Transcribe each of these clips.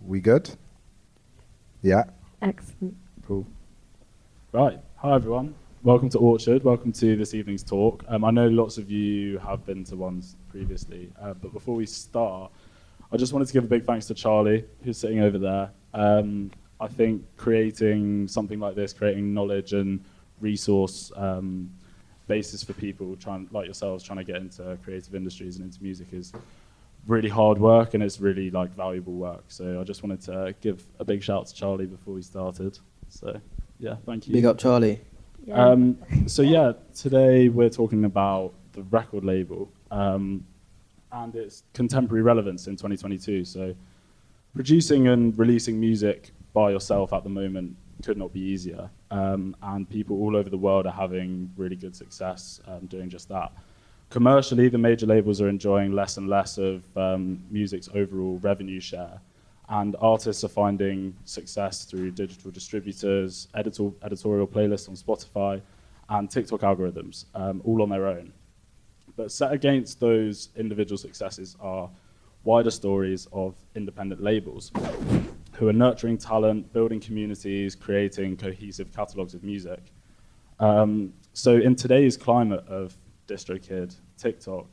We good? Yeah. Excellent. Cool. Right. Hi, everyone. Welcome to Orchard. Welcome to this evening's talk. I know lots of you have been to ones previously, but before we start, I just wanted to give a big thanks to Charlie, who's sitting over there. I think creating something like this, creating knowledge and resource basis for people like yourselves trying to get into creative industries and into music is really hard work, and it's really like valuable work. So I just wanted to give a big shout to Charlie before we started. So yeah, thank you. Big up, Charlie. Yeah. So yeah, today we're talking about the record label and its contemporary relevance in 2022. So producing and releasing music by yourself at the moment could not be easier, and people all over the world are having really good success doing just that. Commercially, the major labels are enjoying less and less of music's overall revenue share, and artists are finding success through digital distributors, editorial playlists on Spotify, and TikTok algorithms, all on their own. But set against those individual successes are wider stories of independent labels who are nurturing talent, building communities, creating cohesive catalogues of music. So in today's climate of DistroKid, TikTok,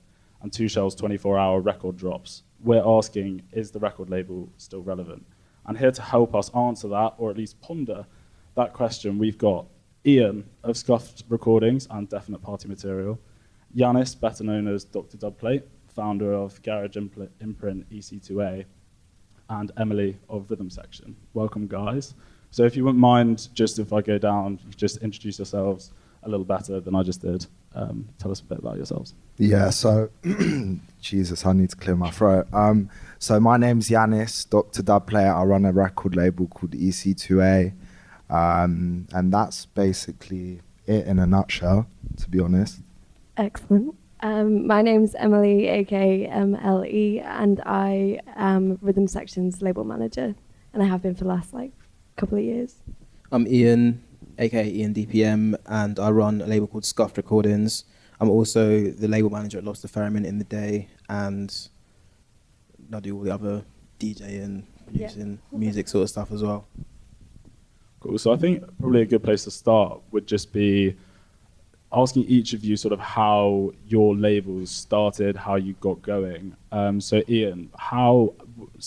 and Two Shell's 24-hour record drops, we're asking, is the record label still relevant? And here to help us answer that, or at least ponder that question, we've got Ian of Scuffed Recordings and Definite Party Material, Yanis, better known as Dr. Dubplate, founder of garage imprint EC2A, and MLE of Rhythm Section. Welcome, guys. So if you wouldn't mind, just if I go down, just introduce yourselves a little better than I just did. Tell us a bit about yourselves. Yeah, so, Jesus, I need to clear my throat. So my name's Yanis, Dr. Dubplate. I run a record label called EC2A. And that's basically it in a nutshell, to be honest. Excellent. My name's Emily, aka MLE, and I am Rhythm Section's label manager, and I have been for the last couple of years. I'm Ian, aka IanDPM, and I run a label called Scuffed Recordings. I'm also the label manager at Lobster Distribution in the day, and I do all the other DJing, producing, music sort of stuff as well. Cool. So I think probably a good place to start would just be asking each of you sort of how your labels started, how you got going. So Ian,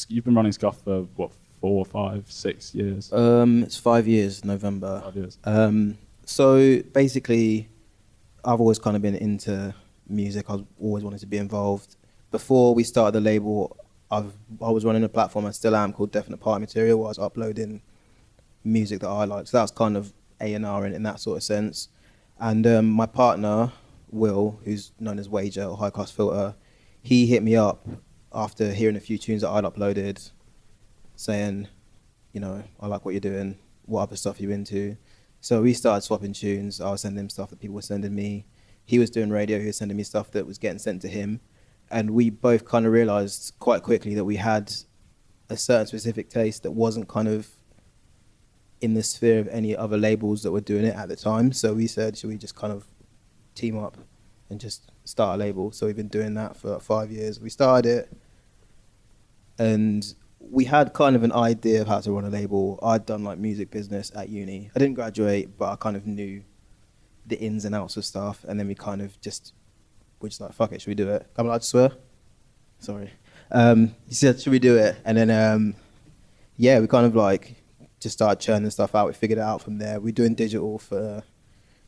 you've been running Scuff for what, 4, 5, 6 years? It's 5 years, November. 5 years. So basically, I've always kind of been into music. I always wanted to be involved. Before we started the label, I was running a platform, I still am, called Definite Party Material, where I was uploading music that I liked. So that was kind of A&R in that sort of sense. And my partner, Will, who's known as Wager or High Class Filter, he hit me up after hearing a few tunes that I'd uploaded, saying, I like what you're doing, what other stuff are you into? So we started swapping tunes. I was sending him stuff that people were sending me. He was doing radio, he was sending me stuff that was getting sent to him. And we both kind of realized quite quickly that we had a certain specific taste that wasn't kind of in the sphere of any other labels that were doing it at the time. So we said, should we just kind of team up and just start a label? So we've been doing that for 5 years. We started it, and we had kind of an idea of how to run a label. I'd done music business at uni. I didn't graduate, but I kind of knew the ins and outs of stuff. And then we're just like, fuck it, should we do it? I'm allowed to swear? Sorry. He said, should we do it? And then, we kind of just started churning stuff out. We figured it out from there. We're doing digital for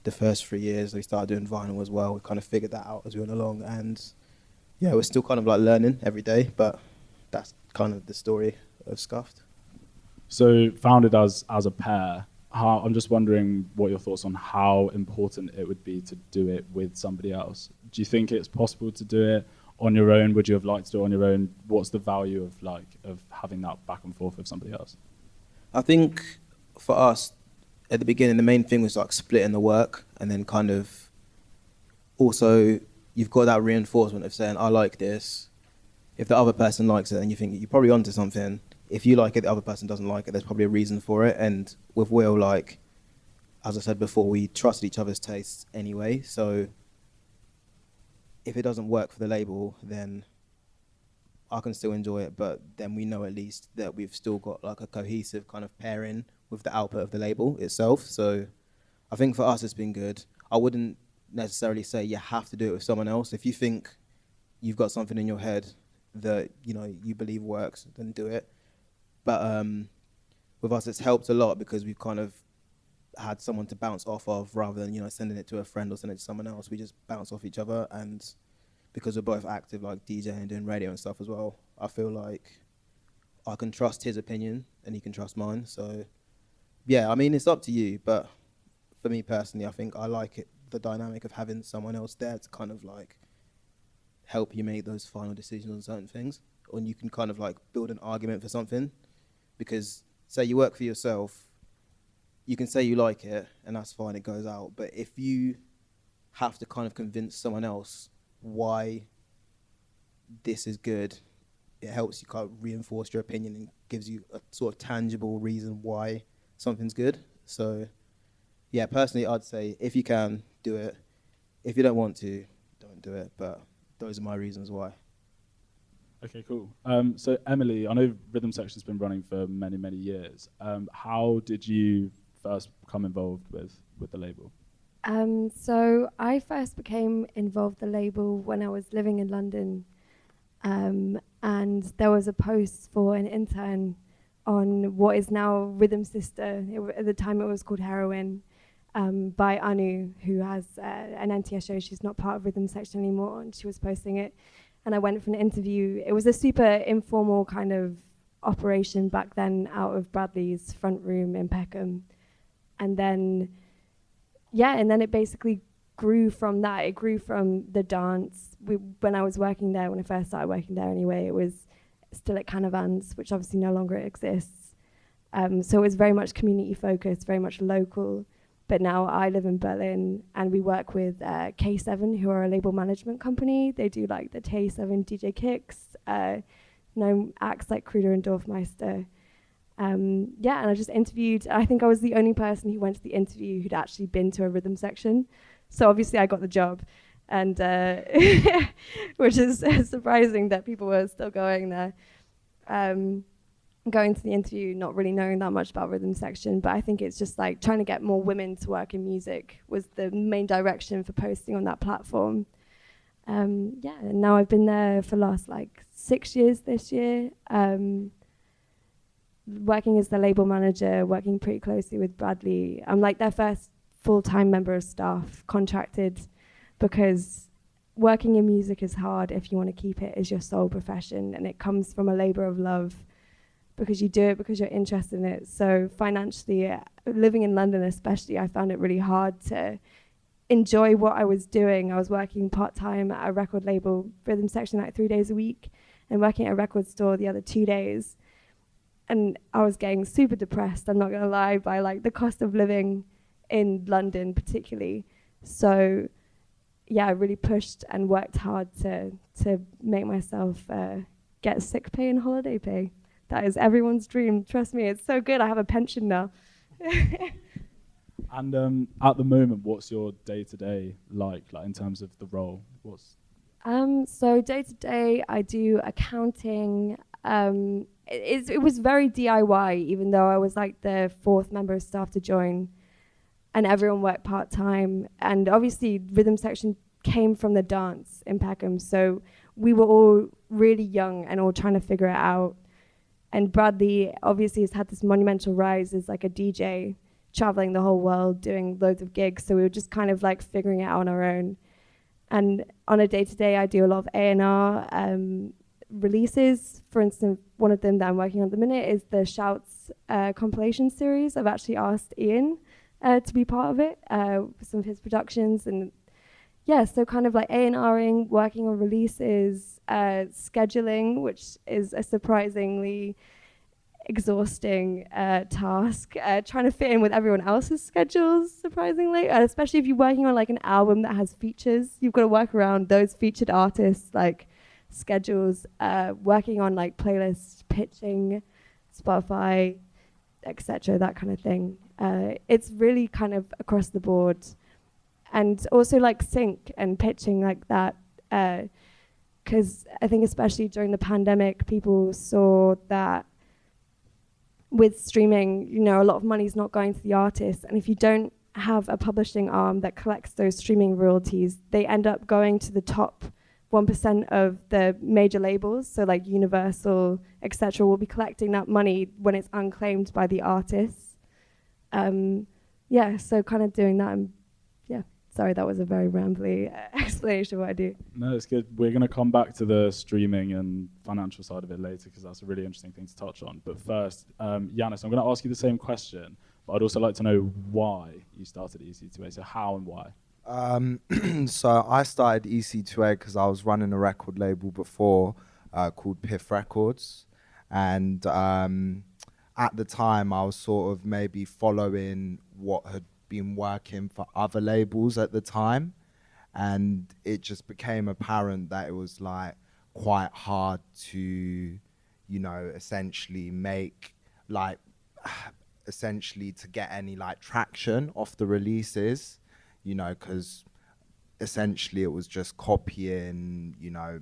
the first 3 years. We started doing vinyl as well. We kind of figured that out as we went along. And we're still kind of learning every day, but that's kind of the story of Scuffed. So founded as a pair, I'm just wondering what your thoughts on how important it would be to do it with somebody else. Do you think it's possible to do it on your own? Would you have liked to do it on your own? What's the value of having that back and forth with somebody else? I think for us, at the beginning, the main thing was splitting the work, and then kind of also you've got that reinforcement of saying, I like this. If the other person likes it, then you think you're probably onto something. If you like it, the other person doesn't like it, there's probably a reason for it. And with Will, as I said before, we trusted each other's tastes anyway. So if it doesn't work for the label, then I can still enjoy it, but then we know at least that we've still got like a cohesive kind of pairing with the output of the label itself. So I think for us it's been good. I wouldn't necessarily say you have to do it with someone else. If you think you've got something in your head that you believe works, then do it. But with us it's helped a lot because we've kind of had someone to bounce off of rather than sending it to a friend or sending it to someone else. We just bounce off each other, and because we're both active like DJing and doing radio and stuff as well, I feel like I can trust his opinion and he can trust mine. So yeah, I mean, it's up to you, but for me personally, I think I like it, the dynamic of having someone else there to kind of like help you make those final decisions on certain things, or you can kind of like build an argument for something. Because say you work for yourself, you can say you like it and that's fine, it goes out. But if you have to kind of convince someone else why this is good, it helps you kind of reinforce your opinion and gives you a sort of tangible reason why something's good. So yeah, personally I'd say if you can, do it. If you don't want to, don't do it. But those are my reasons why. Okay, cool. So Emily, I know Rhythm Section's been running for many, many years. How did you first become involved with the label? So I first became involved with the label when I was living in London, and there was a post for an intern on what is now Rhythm Sister. At the time it was called Heroin, by Anu, who has an NTS show. She's not part of Rhythm Section anymore, and she was posting it. And I went for an interview. It was a super informal kind of operation back then out of Bradley's front room in Peckham. And then it basically grew from that. It grew from the dance. When I was working there, when I first started working there anyway, it was still at Canavans, which obviously no longer exists. So it was very much community focused, very much local. But now I live in Berlin and we work with K7, who are a label management company. They do like the K7 DJ kicks, acts like Kruder and Dorfmeister. And I just interviewed. I think I was the only person who went to the interview who'd actually been to a Rhythm Section. So obviously I got the job, and which is surprising that people were still going there. Going to the interview, not really knowing that much about Rhythm Section, but I think it's just like trying to get more women to work in music was the main direction for posting on that platform. And now I've been there for the last 6 years this year. Working as the label manager, working pretty closely with Bradley. I'm like their first full-time member of staff, contracted, because working in music is hard if you want to keep it as your sole profession, and it comes from a labor of love because you do it because you're interested in it. So financially, living in London especially, I found it really hard to enjoy what I was doing. I was working part-time at a record label, Rhythm Section, 3 days a week, and working at a record store the other 2 days. And I was getting super depressed, I'm not going to lie, by the cost of living in London particularly. So I really pushed and worked hard to make myself get sick pay and holiday pay. That is everyone's dream. Trust me, it's so good. I have a pension now. And at the moment, what's your day-to-day like in terms of the role? So day-to-day, I do accounting. It was very DIY, even though I was the fourth member of staff to join, and everyone worked part-time. And obviously, Rhythm Section came from the dance in Peckham, so we were all really young and all trying to figure it out. And Bradley obviously has had this monumental rise as a DJ, traveling the whole world, doing loads of gigs. So we were just kind of figuring it out on our own. And on a day-to-day, I do a lot of A&R releases. For instance, one of them that I'm working on at the minute is the Shouts compilation series. I've actually asked Ian to be part of it, with some of his productions. And so kind of A&Ring, working on releases, scheduling, which is a surprisingly exhausting task, trying to fit in with everyone else's schedules, surprisingly, especially if you're working on an album that has features. You've got to work around those featured artists, schedules, working on playlists, pitching, Spotify, etc., that kind of thing. It's really kind of across the board. And also sync and pitching that. because I think especially during the pandemic, people saw that with streaming, you know, a lot of money is not going to the artists, and if you don't have a publishing arm that collects those streaming royalties, they end up going to the top 1% of the major labels, so like Universal, etc., will be collecting that money when it's unclaimed by the artists. So kind of doing that. Sorry, that was a very rambly explanation of what I do. No, it's good. We're going to come back to the streaming and financial side of it later, because that's a really interesting thing to touch on. But first, Yannis, I'm going to ask you the same question, but I'd also like to know why you started EC2A. So how and why? So I started EC2A because I was running a record label before called Piff Records. And at the time, I was sort of maybe following what had been working for other labels at the time. And it just became apparent that it was like quite hard to, you know, essentially to get any like traction off the releases, you know, because essentially it was just copying, you know,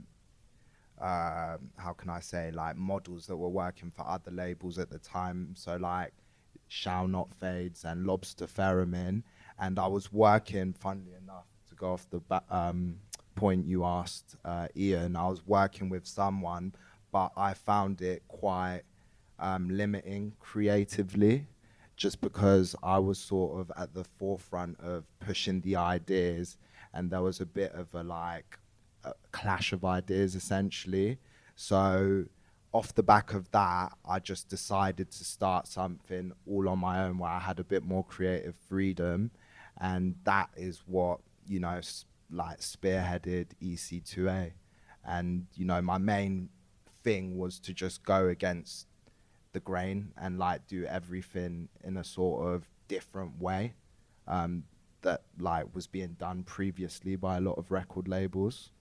how can I say, like models that were working for other labels at the time. So like Shall Not Fades and Lobster Theremin. And I was working, funnily enough, to go off the point you asked, Ian, I was working with someone, but I found it quite limiting creatively, just because I was sort of at the forefront of pushing the ideas, and there was a bit of a clash of ideas essentially. So off the back of that, I just decided to start something all on my own where I had a bit more creative freedom, and that is what, you know, spearheaded EC2A. And, you know, my main thing was to just go against the grain and like do everything in a sort of different way that like was being done previously by a lot of record labels.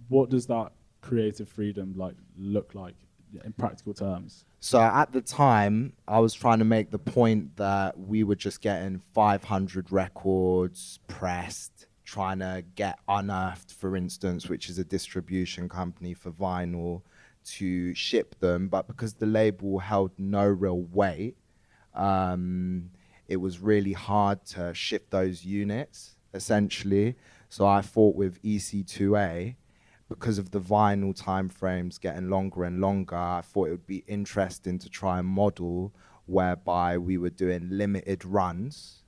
What does that creative freedom look like in practical terms? So at the time, I was trying to make the point that we were just getting 500 records pressed, trying to get Unearthed, for instance, which is a distribution company for vinyl, to ship them. But because the label held no real weight, it was really hard to ship those units, essentially. So I thought with EC2A, because of the vinyl timeframes getting longer and longer, I thought it would be interesting to try a model whereby we were doing limited runs,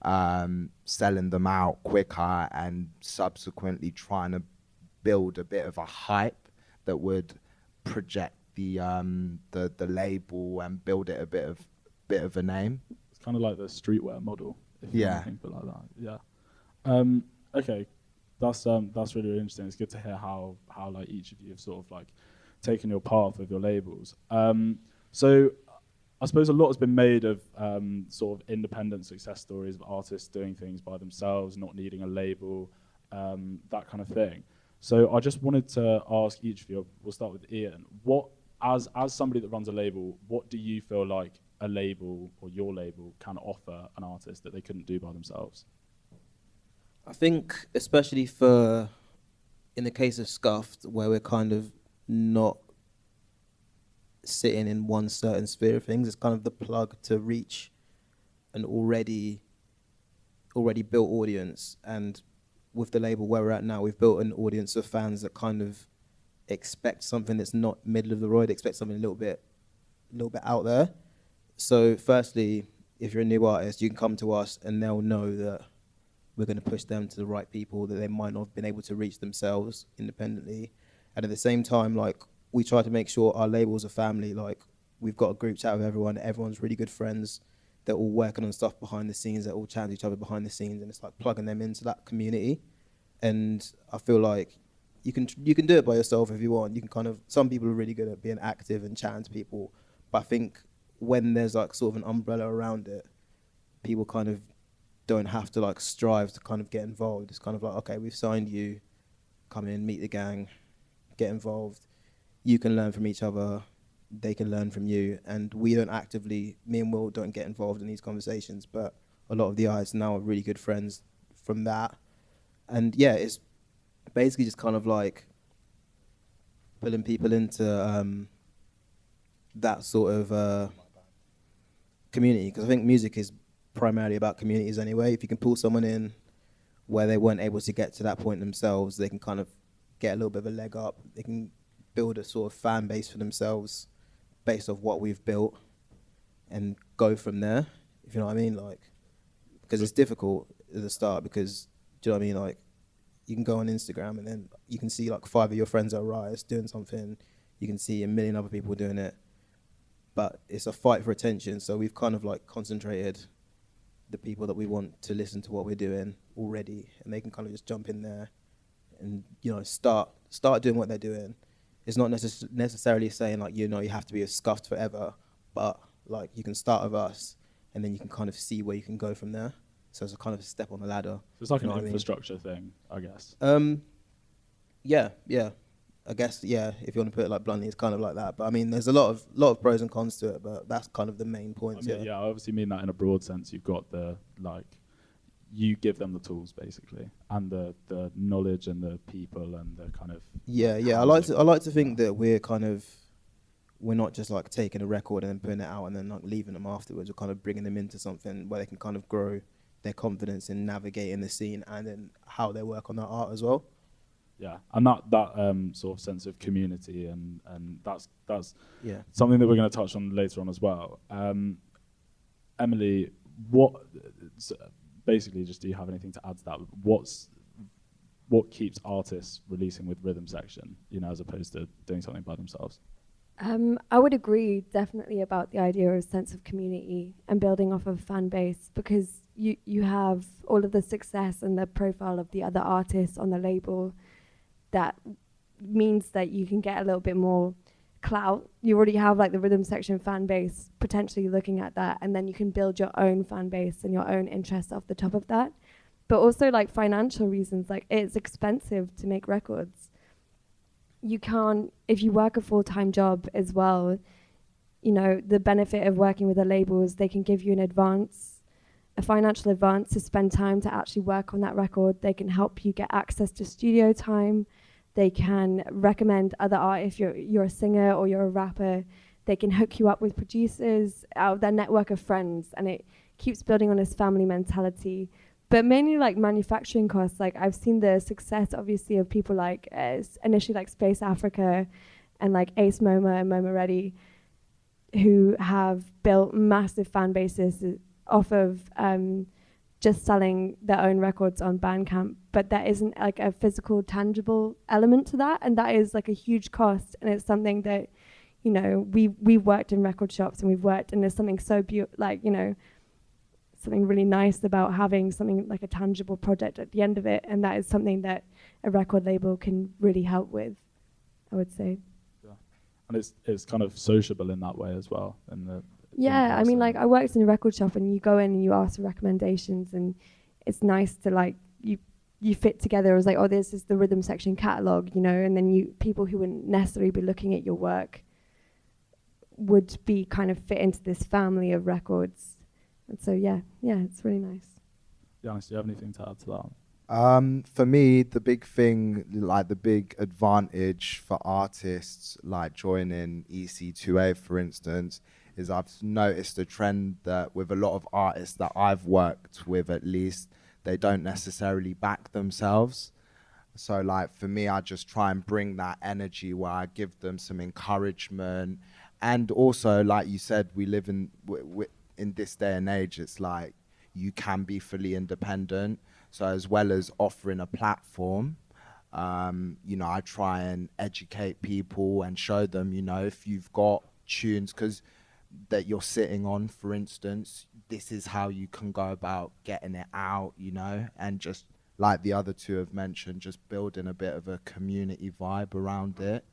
selling them out quicker, and subsequently trying to build a bit of a hype that would project the label and build it a bit of a name. It's kind of like the streetwear model, if you want to think of it like that. Yeah. Okay. That's really, really interesting. It's good to hear how like each of you have sort of like taken your path with your labels. So I suppose a lot has been made of sort of independent success stories of artists doing things by themselves, not needing a label, that kind of thing. So I just wanted to ask each of you, we'll start with Ian, as somebody that runs a label, what do you feel like a label or your label can offer an artist that they couldn't do by themselves? I think, especially in the case of Scuffed, where we're kind of not sitting in one certain sphere of things, it's kind of the plug to reach an already built audience. And with the label where we're at now, we've built an audience of fans that kind of expect something that's not middle of the road, expect something a little bit out there. So firstly, if you're a new artist, you can come to us and they'll know that we're going to push them to the right people that they might not have been able to reach themselves independently. And at the same time, like, we try to make sure our label's a family. Like, we've got a group chat with everyone. Everyone's really good friends. They're all working on stuff behind the scenes. They're all chatting to each other behind the scenes, and it's like plugging them into that community. And I feel like you can do it by yourself if you want. You can kind of, some people are really good at being active and chatting to people, but I think when there's like sort of an umbrella around it, people kind of don't have to like strive to kind of get involved. It's kind of like, okay, we've signed you, come in, meet the gang, get involved. You can learn from each other, they can learn from you, and we don't actively, me and Will don't get involved in these conversations, but a lot of the artists now are really good friends from that. And yeah, it's basically just kind of like pulling people into that sort of community, because I think music is primarily about communities anyway. If you can pull someone in where they weren't able to get to that point themselves, they can kind of get a little bit of a leg up. They can build a sort of fan base for themselves based off what we've built and go from there, if you know what I mean. Like, because it's difficult at the start, because, do you know what I mean? Like, you can go on Instagram and then you can see like 5 of your friends are Rise doing something. You can see a million other people doing it, but it's a fight for attention. So we've kind of like concentrated the people that we want to listen to what we're doing already, and they can kind of just jump in there and, you know, start doing what they're doing. It's not necessarily saying like, you know, you have to be a Scuffed forever, but like you can start with us and then you can kind of see where you can go from there. So it's a kind of a step on the ladder. So it's like an You know what I mean? infrastructure thing, I guess. Yeah. I guess, yeah, if you want to put it like bluntly, it's kind of like that. But I mean, there's a lot of pros and cons to it, but that's kind of the main points. I mean, I obviously mean that in a broad sense. You've got the, like, you give them the tools basically, and the knowledge and the people and the kind of. Yeah. I like to think that we're not just like taking a record and then putting it out and then like leaving them afterwards. We're kind of bringing them into something where they can kind of grow their confidence in navigating the scene and then how they work on their art as well. Yeah, and that sort of sense of community and that's Yeah. something that we're going to touch on later on as well. Emily, what basically, just do you have anything to add to that? What keeps artists releasing with Rhythm Section, you know, as opposed to doing something by themselves? I would agree definitely about the idea of a sense of community and building off of a fan base, because you have all of the success and the profile of the other artists on the label. That means that you can get a little bit more clout. You already have like the Rhythm Section fan base potentially looking at that, and then you can build your own fan base and your own interest off the top of that. But also like financial reasons, like it's expensive to make records. You can't, if you work a full-time job as well, you know, the benefit of working with a label is they can give you an advance, a financial advance to spend time to actually work on that record. They can help you get access to studio time. They can recommend other art if you're a singer or you're a rapper. They can hook you up with producers out of their network of friends, and it keeps building on this family mentality. But mainly like manufacturing costs, like I've seen the success obviously of people like initially like Space Africa and like Ace Moma and Moma Ready, who have built massive fan bases off of just selling their own records on Bandcamp. But there isn't like a physical, tangible element to that, and that is like a huge cost. And it's something that, you know, we've worked in record shops and and there's something so like, you know, something really nice about having something like a tangible project at the end of it, and that is something that a record label can really help with, I would say. Yeah, and it's kind of sociable in that way as well. Yeah, I mean, like I worked in a record shop, and you go in and you ask for recommendations, and it's nice to like you fit together. It was like, oh, this is the Rhythm Section catalog, you know, and then people who wouldn't necessarily be looking at your work would be kind of fit into this family of records. And so, yeah, it's really nice. Giannis, do you have anything to add to that? For me, the big thing, like the big advantage for artists like joining EC2A, for instance, is I've noticed a trend that with a lot of artists that I've worked with, at least, they don't necessarily back themselves. So like for me, I just try and bring that energy where I give them some encouragement. And also, like you said, we live in this day and age, it's like you can be fully independent. So as well as offering a platform, you know, I try and educate people and show them, you know, if you've got tunes that you're sitting on, for instance, this is how you can go about getting it out, you know, and just like the other two have mentioned, just building a bit of a community vibe around it.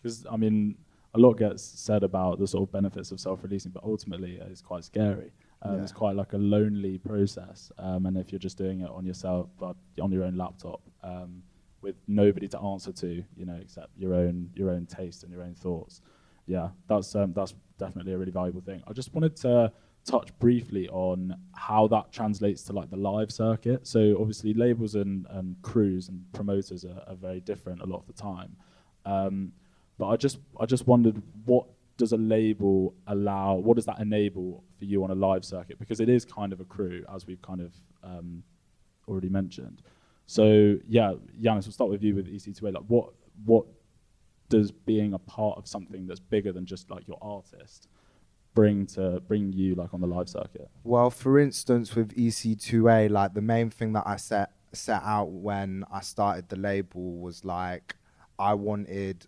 Because, I mean, a lot gets said about the sort of benefits of self-releasing, but ultimately it's quite scary. It's quite like a lonely process. And if you're just doing it on yourself, but on your own laptop, with nobody to answer to, you know, except your own taste and your own thoughts. Yeah, that's definitely a really valuable thing. I just wanted to touch briefly on how that translates to like the live circuit. So obviously labels and crews and promoters are very different a lot of the time. But I just wondered, what does a label allow? What does that enable for you on a live circuit? Because it is kind of a crew, as we've kind of already mentioned. So yeah, Yanis, we'll start with you with EC2A. Like, what does being a part of something that's bigger than just like your artist bring you like on the live circuit? Well, for instance, with EC2A, like the main thing that I set out when I started the label was like I wanted,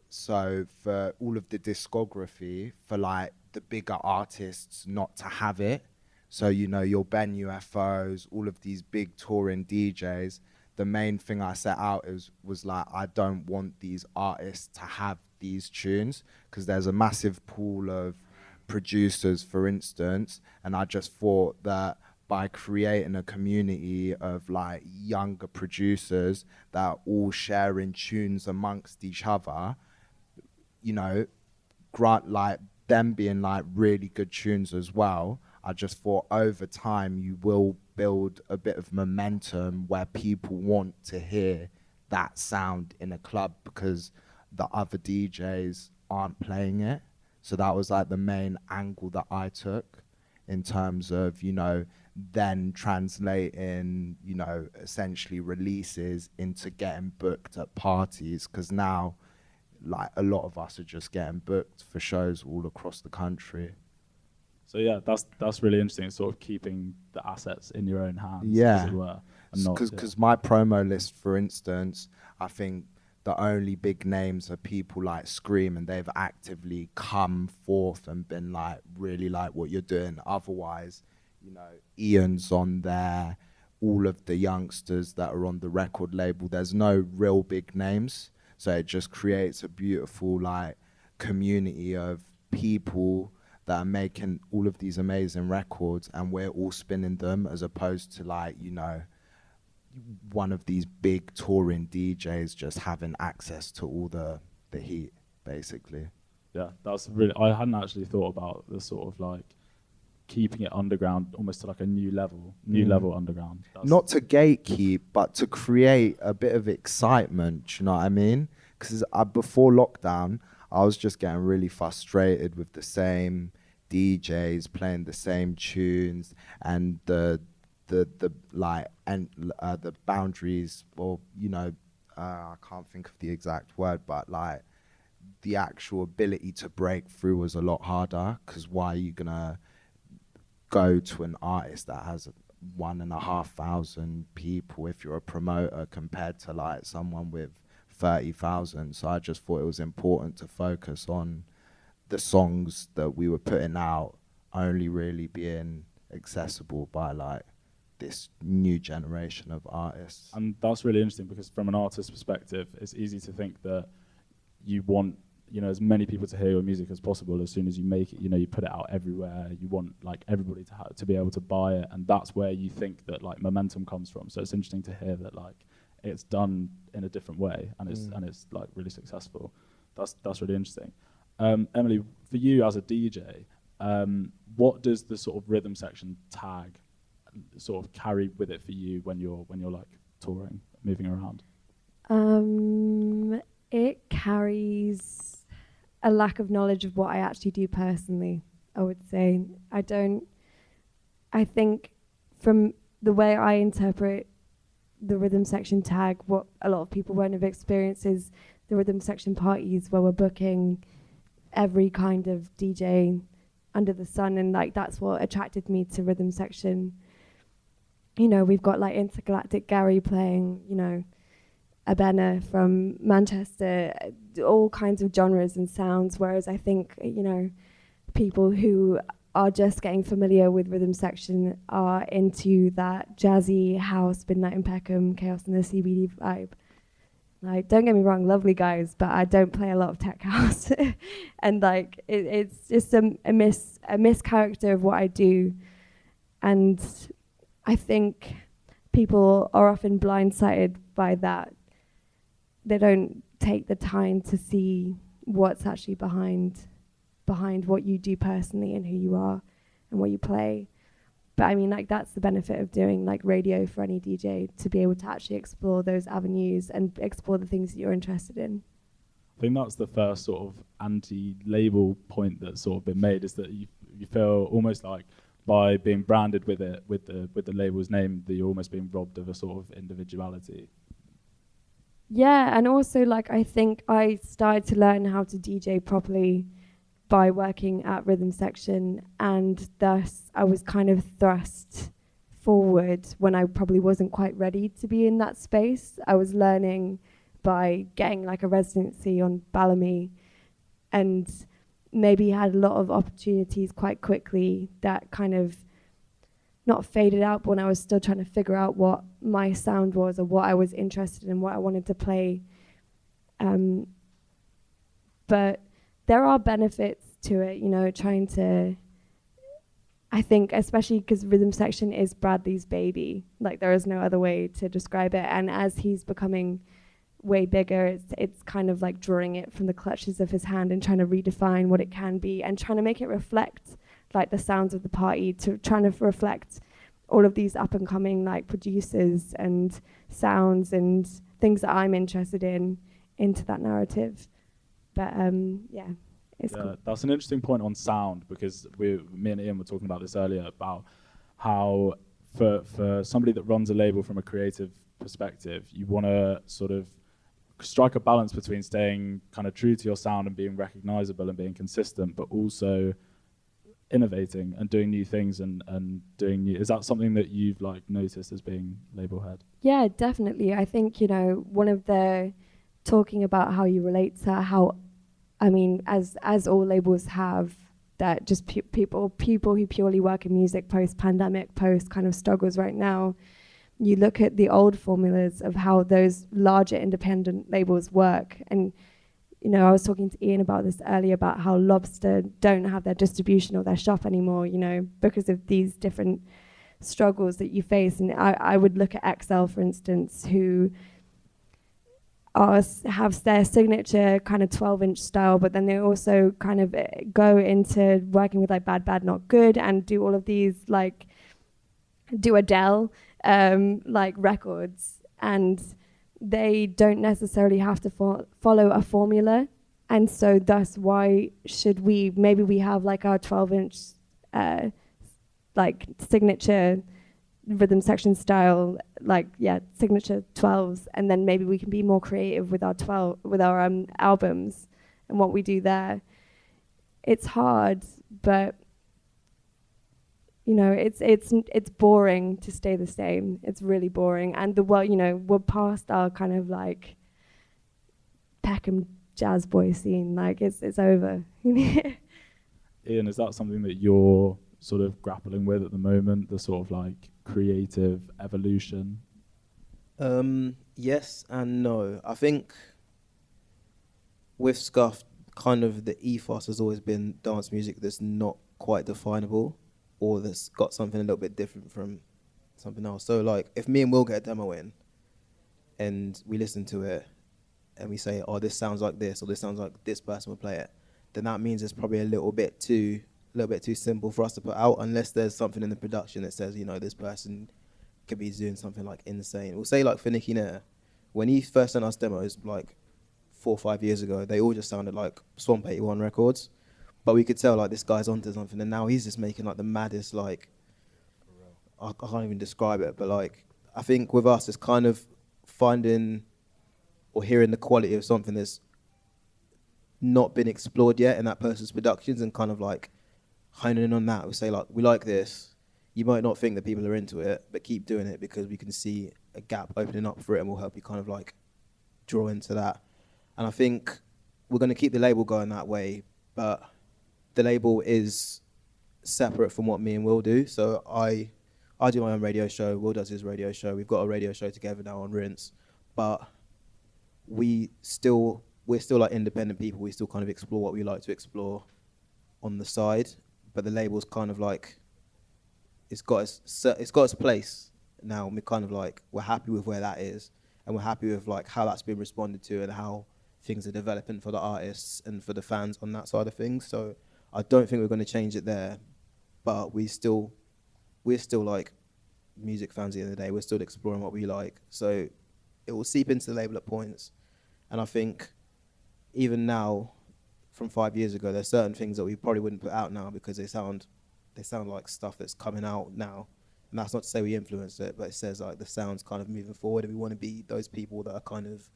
so for all of the discography, for like the bigger artists not to have it. So, you know, your Ben UFOs, all of these big touring DJs, the main thing I set out was like, I don't want these artists to have these tunes, because there's a massive pool of producers, for instance, and I just thought that by creating a community of like younger producers that are all sharing tunes amongst each other, you know, grant like them being like really good tunes as well, I just thought over time you will build a bit of momentum where people want to hear that sound in a club because the other DJs aren't playing it. So that was like the main angle that I took in terms of, you know, then translating, you know, essentially releases into getting booked at parties, because now like a lot of us are just getting booked for shows all across the country. So yeah, that's really interesting. Sort of keeping the assets in your own hands, Yeah, as it were, and not because my promo list, for instance, I think the only big names are people like Scream, and they've actively come forth and been like, really like what you're doing. Otherwise, you know, Ian's on there, all of the youngsters that are on the record label, there's no real big names. So it just creates a beautiful like community of people that are making all of these amazing records, and we're all spinning them, as opposed to like, you know, one of these big touring DJs just having access to all the heat, basically. Yeah, that's really, I hadn't actually thought about the sort of like keeping it underground, almost to like a new level underground. Not to gatekeep, but to create a bit of excitement, do you know what I mean? Because before lockdown, I was just getting really frustrated with the same DJs playing the same tunes, and the boundaries, or, you know, I can't think of the exact word, but like the actual ability to break through was a lot harder, because why are you gonna go to an artist that has 1,500 people if you're a promoter compared to like someone with 30,000? So I just thought it was important to focus on the songs that we were putting out only really being accessible by like this new generation of artists. And that's really interesting, because from an artist's perspective, it's easy to think that you want, you know, as many people to hear your music as possible as soon as you make it. You know, you put it out everywhere, you want like everybody to be able to buy it, and that's where you think that like momentum comes from. So it's interesting to hear that like it's done in a different way, and it's like really successful. That's really interesting. Emily, for you as a DJ, what does the sort of rhythm section tag sort of carry with it for you when you're like touring, moving around? It carries a lack of knowledge of what I actually do personally, I would say. I think from the way I interpret the rhythm section tag, what a lot of people won't have experienced is the rhythm section parties where we're booking every kind of DJ under the sun, and like that's what attracted me to rhythm section. You know, we've got like Intergalactic Gary playing, you know, Abena from Manchester, all kinds of genres and sounds, whereas I think, you know, people who are just getting familiar with rhythm section are into that jazzy house, Midnight in Peckham, Chaos in the CBD vibe. Like, don't get me wrong, lovely guys, but I don't play a lot of tech house. And like, it's just a mischaracter of what I do. And I think people are often blindsided by that. They don't take the time to see what's actually behind what you do personally and who you are and what you play. But I mean, like, that's the benefit of doing like radio for any DJ, to be able to actually explore those avenues and explore the things that you're interested in. think that's the first sort of anti-label point that's sort of been made, is that you feel almost like by being branded with it, with the label's name, that you're almost being robbed of a sort of individuality. Yeah, and also like I think I started to learn how to DJ properly by working at Rhythm Section, and thus I was kind of thrust forward when I probably wasn't quite ready to be in that space. I was learning by getting like a residency on Bellamy, and maybe had a lot of opportunities quite quickly that kind of not faded out, but when I was still trying to figure out what my sound was or what I was interested in, what I wanted to play. But there are benefits to it, you know, trying to, I think, especially because Rhythm Section is Bradley's baby. Like, there is no other way to describe it. And as he's becoming way bigger, it's kind of like drawing it from the clutches of his hand and trying to redefine what it can be and trying to make it reflect like the sounds of the party, to trying to reflect all of these up and coming like producers and sounds and things that I'm interested in into that narrative. But yeah, it's cool. That's an interesting point on sound, because me and Ian were talking about this earlier, about how for somebody that runs a label from a creative perspective, you want to sort of strike a balance between staying kind of true to your sound and being recognizable and being consistent, but also innovating and doing new things and doing new. Is that something that you've like noticed as being label head? Yeah, definitely. I think, you know, one of the talking about how you relate to how, I mean, as all labels have, that just people who purely work in music post-pandemic, post kind of struggles right now, you look at the old formulas of how those larger independent labels work. And, you know, I was talking to Ian about this earlier, about how Lobster don't have their distribution or their shop anymore, you know, because of these different struggles that you face. And I would look at XL, for instance, who have their signature kind of 12-inch style, but then they also kind of go into working with like Bad Bad Not Good and do all of these, like, do Adele like records, and they don't necessarily have to follow a formula. And so thus, why should we? Maybe we have like our 12-inch like signature Rhythm Section style, like, yeah, signature 12s, and then maybe we can be more creative with our albums and what we do there. It's hard, but you know, it's boring to stay the same. It's really boring, and you know, we're past our kind of like Peckham jazz boy scene. Like, it's over. Ian, is that something that you're sort of grappling with at the moment, the sort of like creative evolution? Yes and no. I think with Scuffed, kind of the ethos has always been dance music that's not quite definable, or that's got something a little bit different from something else. So like, if me and Will get a demo in and we listen to it and we say, oh, this sounds like this, or this sounds like this person would play it, then that means it's probably a little bit too simple for us to put out, unless there's something in the production that says, you know, this person could be doing something like insane. We'll say like for Nicky Nair, when he first sent us demos like 4 or 5 years ago, they all just sounded like Swamp 81 records. But we could tell like this guy's onto something, and now he's just making like the maddest, like, I can't even describe it, but like, I think with us it's kind of finding or hearing the quality of something that's not been explored yet in that person's productions, and kind of like honing in on that. We say like, we like this, you might not think that people are into it, but keep doing it because we can see a gap opening up for it, and we'll help you kind of like draw into that. And I think we're going to keep the label going that way, but the label is separate from what me and Will do. So I do my own radio show, Will does his radio show. We've got a radio show together now on Rinse, but we're still like independent people. We still kind of explore what we like to explore on the side, but the label's kind of like, it's got its place now. And we're kind of like, we're happy with where that is, and we're happy with like how that's been responded to and how things are developing for the artists and for the fans on that side of things. So I don't think we're going to change it there, but we're still like music fans at the end of the day. We're still exploring what we like. So it will seep into the label at points. And I think even now, from 5 years ago, there's certain things that we probably wouldn't put out now because they sound like stuff that's coming out now. And that's not to say we influenced it, but it says like the sound's kind of moving forward, and we want to be those people that are kind of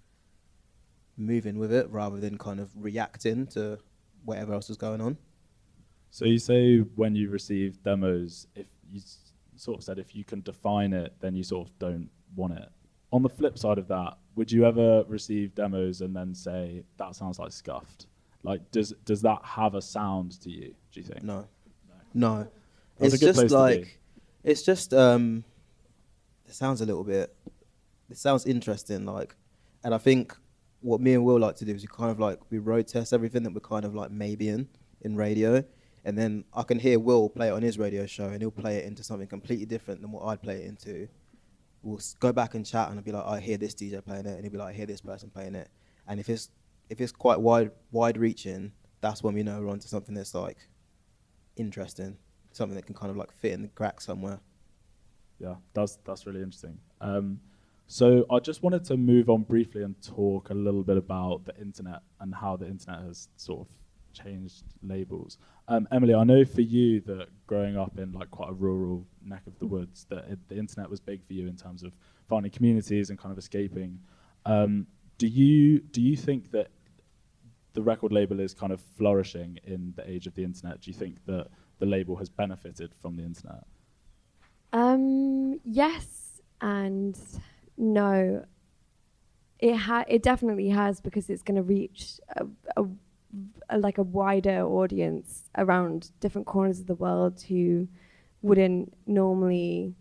moving with it rather than kind of reacting to whatever else is going on. So you say when you receive demos, if you sort of said if you can define it, then you sort of don't want it. On the flip side of that, would you ever receive demos and then say that sounds like scuffed? Like, does that have a sound to you? Do you think? No. That's It's a good place just to like be. it's just it sounds a little bit. It sounds interesting, like, and I think what me and Will like to do is we road test everything that we're kind of like maybe in radio, and then I can hear Will play it on his radio show, and he'll play it into something completely different than what I'd play it into. We'll go back and chat, and I'll be like, I hear this DJ playing it, and he'll be like, I hear this person playing it, and if it's quite wide reaching, that's when we know we're onto something that's like interesting, something that can kind of like fit in the crack somewhere. Yeah, that's really interesting. So I just wanted to move on briefly and talk a little bit about the internet and how the internet has sort of changed labels. Emily, I know for you that growing up in like quite a rural neck of the woods, that the internet was big for you in terms of finding communities and kind of escaping. Do you think that the record label is kind of flourishing in the age of the internet? Do you think that the label has benefited from the internet? Yes and no. It definitely has, because it's going to reach a wider audience around different corners of the world who wouldn't normally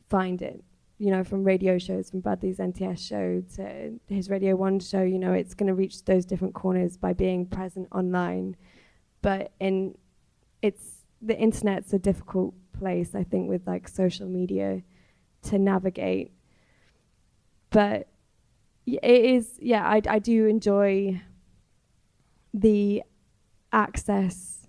find it. You know, from radio shows, from Bradley's NTS show to his Radio 1 show, you know, it's going to reach those different corners by being present online. But the internet's a difficult place, I think, with like social media to navigate. But it is, yeah, I do enjoy the access.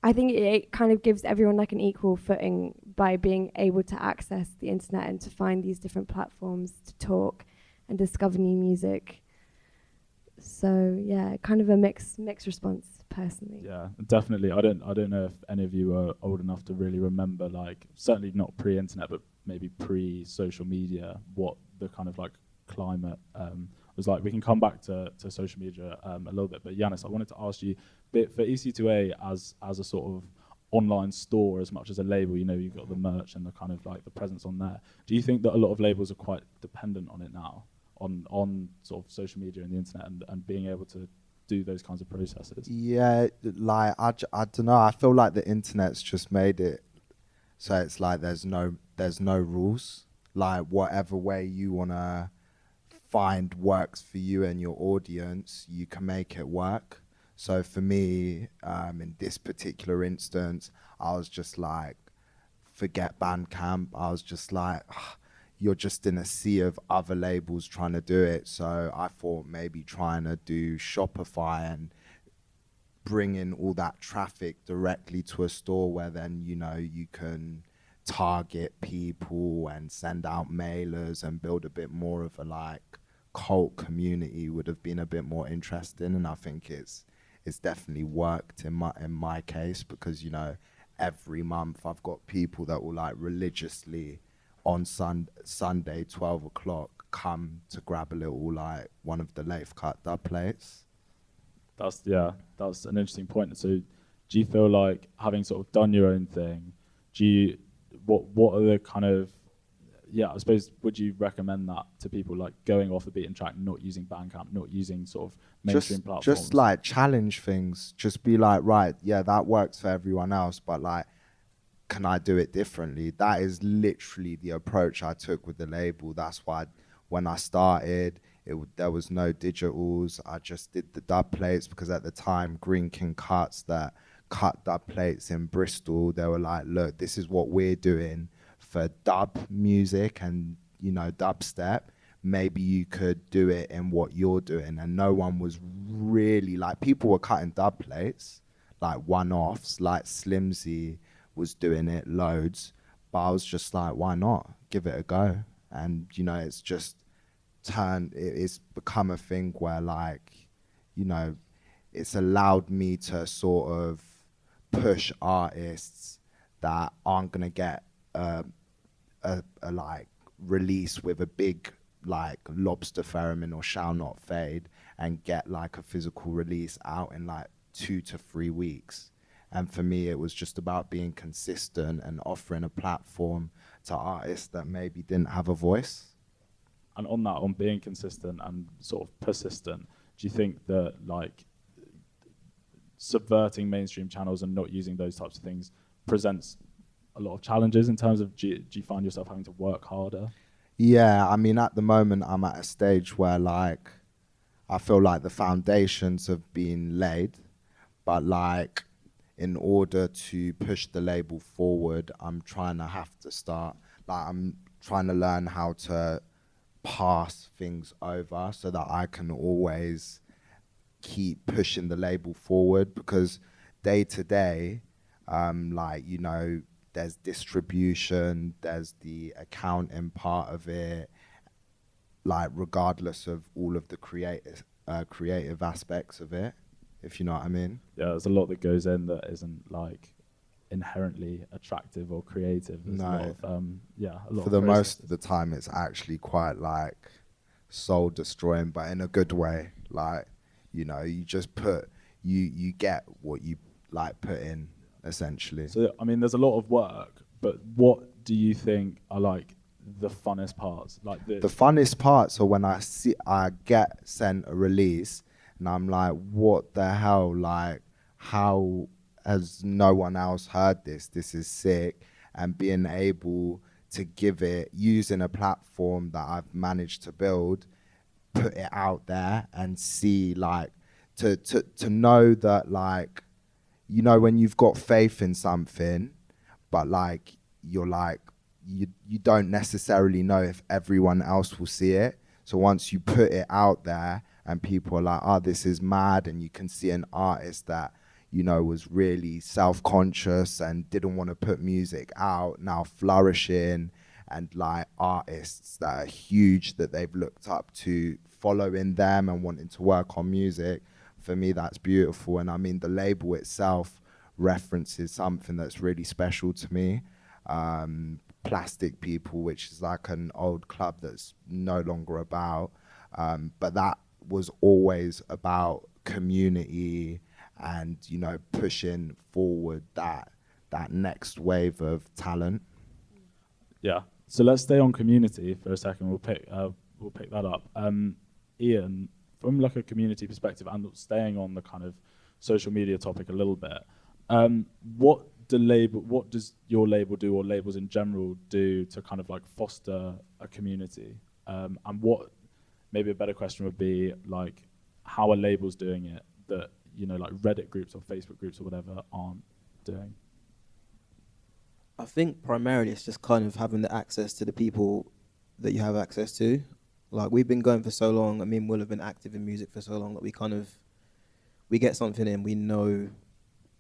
I think it kind of gives everyone like an equal footing by being able to access the internet and to find these different platforms to talk and discover new music. So yeah, kind of a mixed response personally. Yeah, definitely. I don't know if any of you are old enough to really remember, like, certainly not pre-internet, but maybe pre-social media, what the kind of like climate was like. We can come back to social media a little bit, but Yanis, I wanted to ask you, for EC2A as a sort of online store as much as a label, you know, you've got the merch and the kind of like the presence on there. Do you think that a lot of labels are quite dependent on it now, on sort of social media and the internet and being able to do those kinds of processes? Yeah, like I don't know. I feel like the internet's just made it so it's like there's no rules. Like whatever way you wanna find works for you and your audience, you can make it work. So for me, in this particular instance, I was just like, forget Bandcamp. I was just like, you're just in a sea of other labels trying to do it. So I thought maybe trying to do Shopify and bring in all that traffic directly to a store where then, you know, you can target people and send out mailers and build a bit more of a like cult community would have been a bit more interesting. And I think it's definitely worked in my case, because, you know, every month I've got people that will like religiously on Sunday 12 o'clock come to grab a little like one of the lathe cut dub plates. That's an interesting point. So do you feel like, having sort of done your own thing, what are the kind of, I suppose, would you recommend that to people, like going off the beaten track, not using Bandcamp, not using sort of mainstream platforms? Just like challenge things. Just be like, right, yeah, that works for everyone else, but like, can I do it differently? That is literally the approach I took with the label. That's why when I started, there was no digitals. I just did the dub plates, because at the time, Green King Cuts that cut dub plates in Bristol, they were like, look, this is what we're doing for dub music and, you know, dubstep. Maybe you could do it in what you're doing. And no one was really like, people were cutting dub plates, like one-offs, like Slimzy was doing it loads, but I was just like, why not give it a go? And, you know, it's just it's become a thing where like, you know, it's allowed me to sort of push artists that aren't gonna get a like release with a big like Lobster Theremin or Shall Not Fade and get like a physical release out in like 2 to 3 weeks. And for me, it was just about being consistent and offering a platform to artists that maybe didn't have a voice. And on that, on being consistent and sort of persistent, do you think that like subverting mainstream channels and not using those types of things presents a lot of challenges in terms of, do you find yourself having to work harder? Yeah, I mean, at the moment, I'm at a stage where like I feel like the foundations have been laid, but like in order to push the label forward, I'm trying to learn how to pass things over so that I can always keep pushing the label forward, because day to day, like, you know, there's distribution, there's the accounting part of it, like regardless of all of the creative aspects of it, if you know what I mean. Yeah, there's a lot that goes in that isn't like inherently attractive or creative. There's No. a lot of, a lot For of the most processes. of the time, it's actually quite like soul destroying, but in a good way. Like, you know, you just you get what you like put in, essentially. So, I mean, there's a lot of work, but what do you think are like the funnest parts? Like The funnest parts are when I get sent a release and I'm like, what the hell? Like, how has no one else heard this? This is sick. And being able to give it, using a platform that I've managed to build, put it out there and see, like, to know that, like, you know, when you've got faith in something, but like, you're like, you don't necessarily know if everyone else will see it. So once you put it out there and people are like, oh, this is mad, and you can see an artist that, you know, was really self-conscious and didn't want to put music out, now flourishing, and like artists that are huge that they've looked up to, following them and wanting to work on music. For me, that's beautiful. And I mean, the label itself references something that's really special to me. Plastic People, which is like an old club that's no longer about, but that was always about community and, you know, pushing forward that next wave of talent. Yeah. So let's stay on community for a second. We'll pick that up. Ian, from like a community perspective and staying on the kind of social media topic a little bit, what does your label do, or labels in general do, to kind of like foster a community? And what, maybe a better question would be like, how are labels doing it that, you know, like Reddit groups or Facebook groups or whatever aren't doing? I think primarily it's just kind of having the access to the people that you have access to. Like, we've been going for so long, I mean, we'll have been active in music for so long that we get something in, we know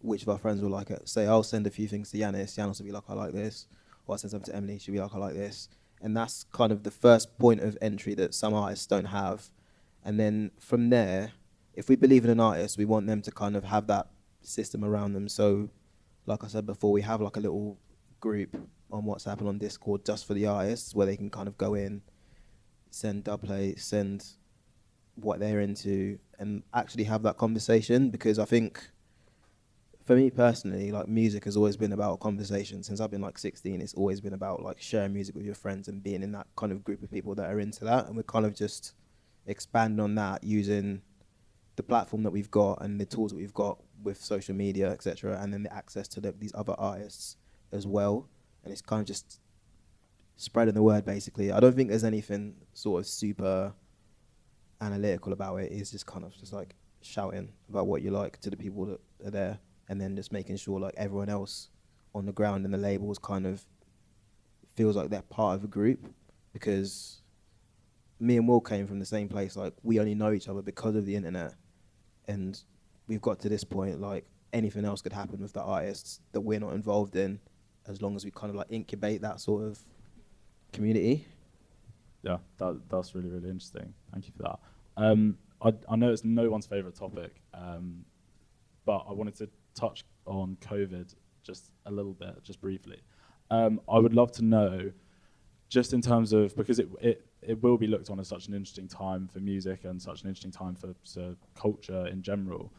which of our friends will like it. Say, I'll send a few things to Yanis will be like, I like this. Or I'll send something to Emily, she'll be like, I like this. And that's kind of the first point of entry that some artists don't have. And then from there, if we believe in an artist, we want them to kind of have that system around them. So, like I said before, we have like a little group on WhatsApp and on Discord just for the artists, where they can kind of go in, send Dubplate, send what they're into, and actually have that conversation. Because I think, for me personally, like, music has always been about conversation. Since I've been like 16, it's always been about like sharing music with your friends and being in that kind of group of people that are into that. And we're kind of just expanding on that using the platform that we've got and the tools that we've got with social media, etc., and then the access to these other artists as well. And it's kind of just spreading the word, basically. I don't think there's anything sort of super analytical about it. It's just kind of just like shouting about what you like to the people that are there, and then just making sure like everyone else on the ground and the labels kind of feels like they're part of a group. Because me and Will came from the same place. Like, we only know each other because of the internet, and we've got to this point, like, anything else could happen with the artists that we're not involved in, as long as we kind of like incubate that sort of community. Yeah, that's really, really interesting. Thank you for that. I know it's no one's favourite topic, but I wanted to touch on COVID just a little bit, just briefly. I would love to know, just in terms of, because it will be looked on as such an interesting time for music and such an interesting time for culture in general.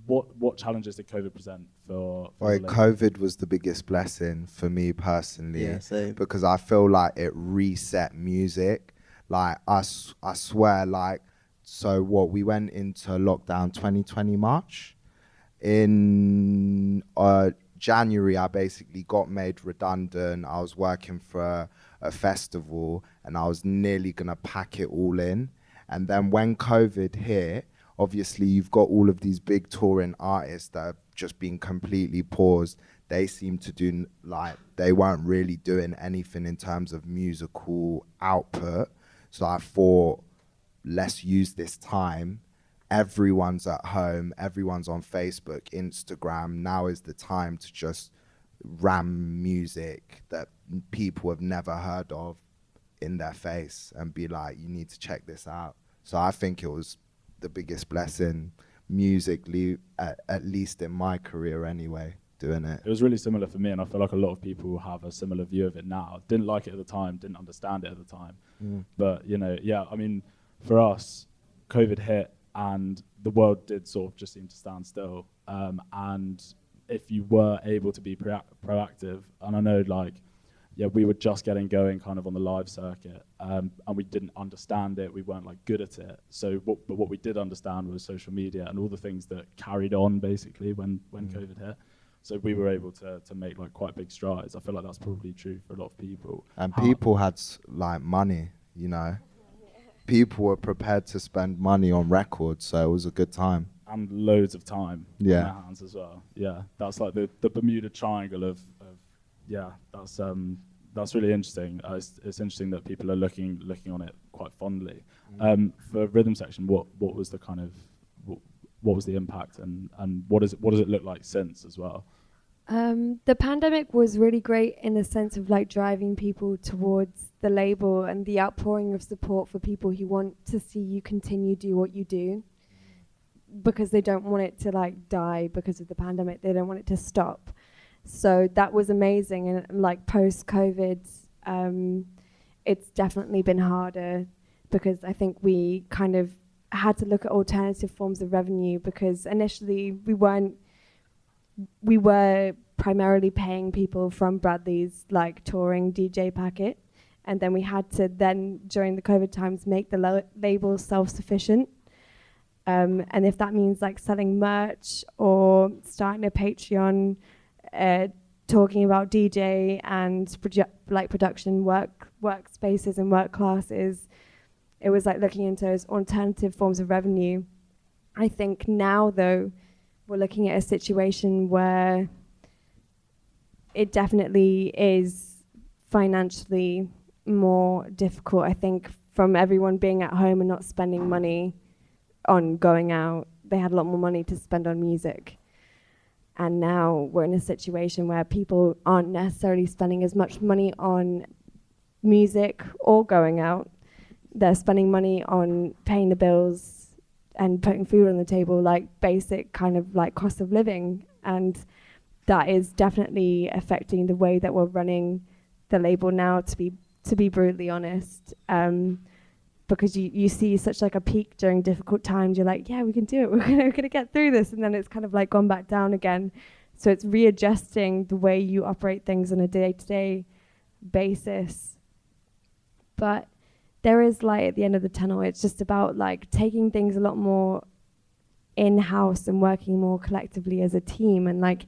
What challenges did COVID present for Well, the label? COVID was the biggest blessing for me personally, Yeah, same. because I feel like it reset music. Like I swear, like, so what, we went into lockdown 2020 March. In January, I basically got made redundant. I was working for a festival and I was nearly gonna pack it all in. And then when COVID hit, obviously you've got all of these big touring artists that have just been completely paused. They seem to do, like, they weren't really doing anything in terms of musical output. So I thought, let's use this time. Everyone's at home, everyone's on Facebook, Instagram. Now is the time to just ram music that people have never heard of in their face and be like, you need to check this out. So I think it was the biggest blessing musically, at least in my career anyway, doing it. It was really similar for me, and I feel like a lot of people have a similar view of it now. Didn't like it at the time, didn't understand it at the time. But, you know, yeah, I mean, for us, COVID hit and the world did sort of just seem to stand still. And if you were able to be proactive, and I know, like, yeah, we were just getting going kind of on the live circuit, and we didn't understand it. We weren't like good at it. So, but what we did understand was social media and all the things that carried on basically when COVID hit. So we were able to make like quite big strides. I feel like that's probably true for a lot of people. And people had like money, you know. People were prepared to spend money on records, so it was a good time. And loads of time in Yeah. their hands as well. Yeah, that's like the Bermuda Triangle of yeah, that's really interesting. It's interesting that people are looking on it quite fondly. For Rhythm Section, what was the kind of what was the impact and what does it look like since as well? The pandemic was really great in the sense of like driving people towards the label and the outpouring of support for people who want to see you continue do what you do, because they don't want it to like die because of the pandemic. They don't want it to stop. So that was amazing. And like post-COVID, it's definitely been harder because I think we kind of had to look at alternative forms of revenue, because initially we were primarily paying people from Bradley's like touring DJ packet, and then we had to then during the COVID times make the label self-sufficient, and if that means like selling merch or starting a Patreon, talking about DJ and production workspaces and work classes, it was like looking into those alternative forms of revenue. I think now though we're looking at a situation where it definitely is financially more difficult. I think from everyone being at home and not spending money on going out, they had a lot more money to spend on music. And now we're in a situation where people aren't necessarily spending as much money on music or going out. They're spending money on paying the bills and putting food on the table, like basic kind of like cost of living. And that is definitely affecting the way that we're running the label now, to be brutally honest. Because you see such like a peak during difficult times. You're like, yeah, we can do it. We're gonna get through this. And then it's kind of like gone back down again. So it's readjusting the way you operate things on a day-to-day basis. But there is light at the end of the tunnel. It's just about like taking things a lot more in-house and working more collectively as a team. And like,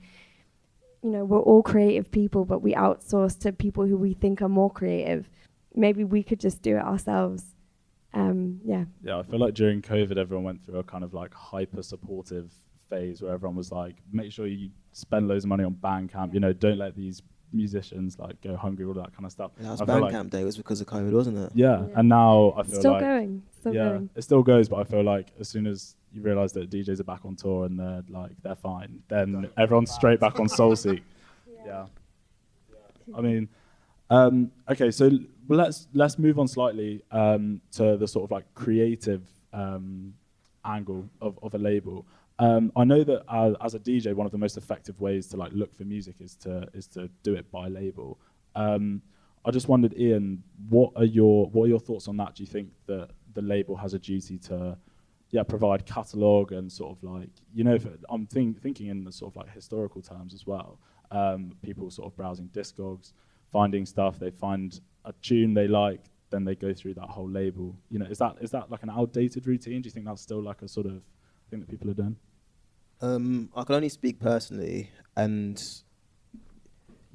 you know, we're all creative people, but we outsource to people who we think are more creative. Maybe we could just do it ourselves. Yeah, I feel like during COVID everyone went through a kind of like hyper supportive phase where everyone was like, make sure you spend loads of money on Bandcamp, you know, don't let these musicians like go hungry, all that kind of stuff. That was Bandcamp Day, was because of COVID, wasn't it? Yeah, and now I feel still like going. It still goes, but I feel like as soon as you realise that DJs are back on tour and they're fine, then everyone's straight back on SoulSeek. Yeah. I mean, okay, so let's move on slightly to the sort of like creative angle of a label. I know that as a DJ, one of the most effective ways to like look for music is to do it by label. I just wondered, Ian, what are your thoughts on that? Do you think that the label has a duty to provide catalogue and sort of like, you know, I'm thinking in the sort of like historical terms as well. People sort of browsing Discogs, finding stuff, they find a tune they like, then they go through that whole label. You know, is that like an outdated routine? Do you think that's still like a sort of thing that people are doing? I can only speak personally, and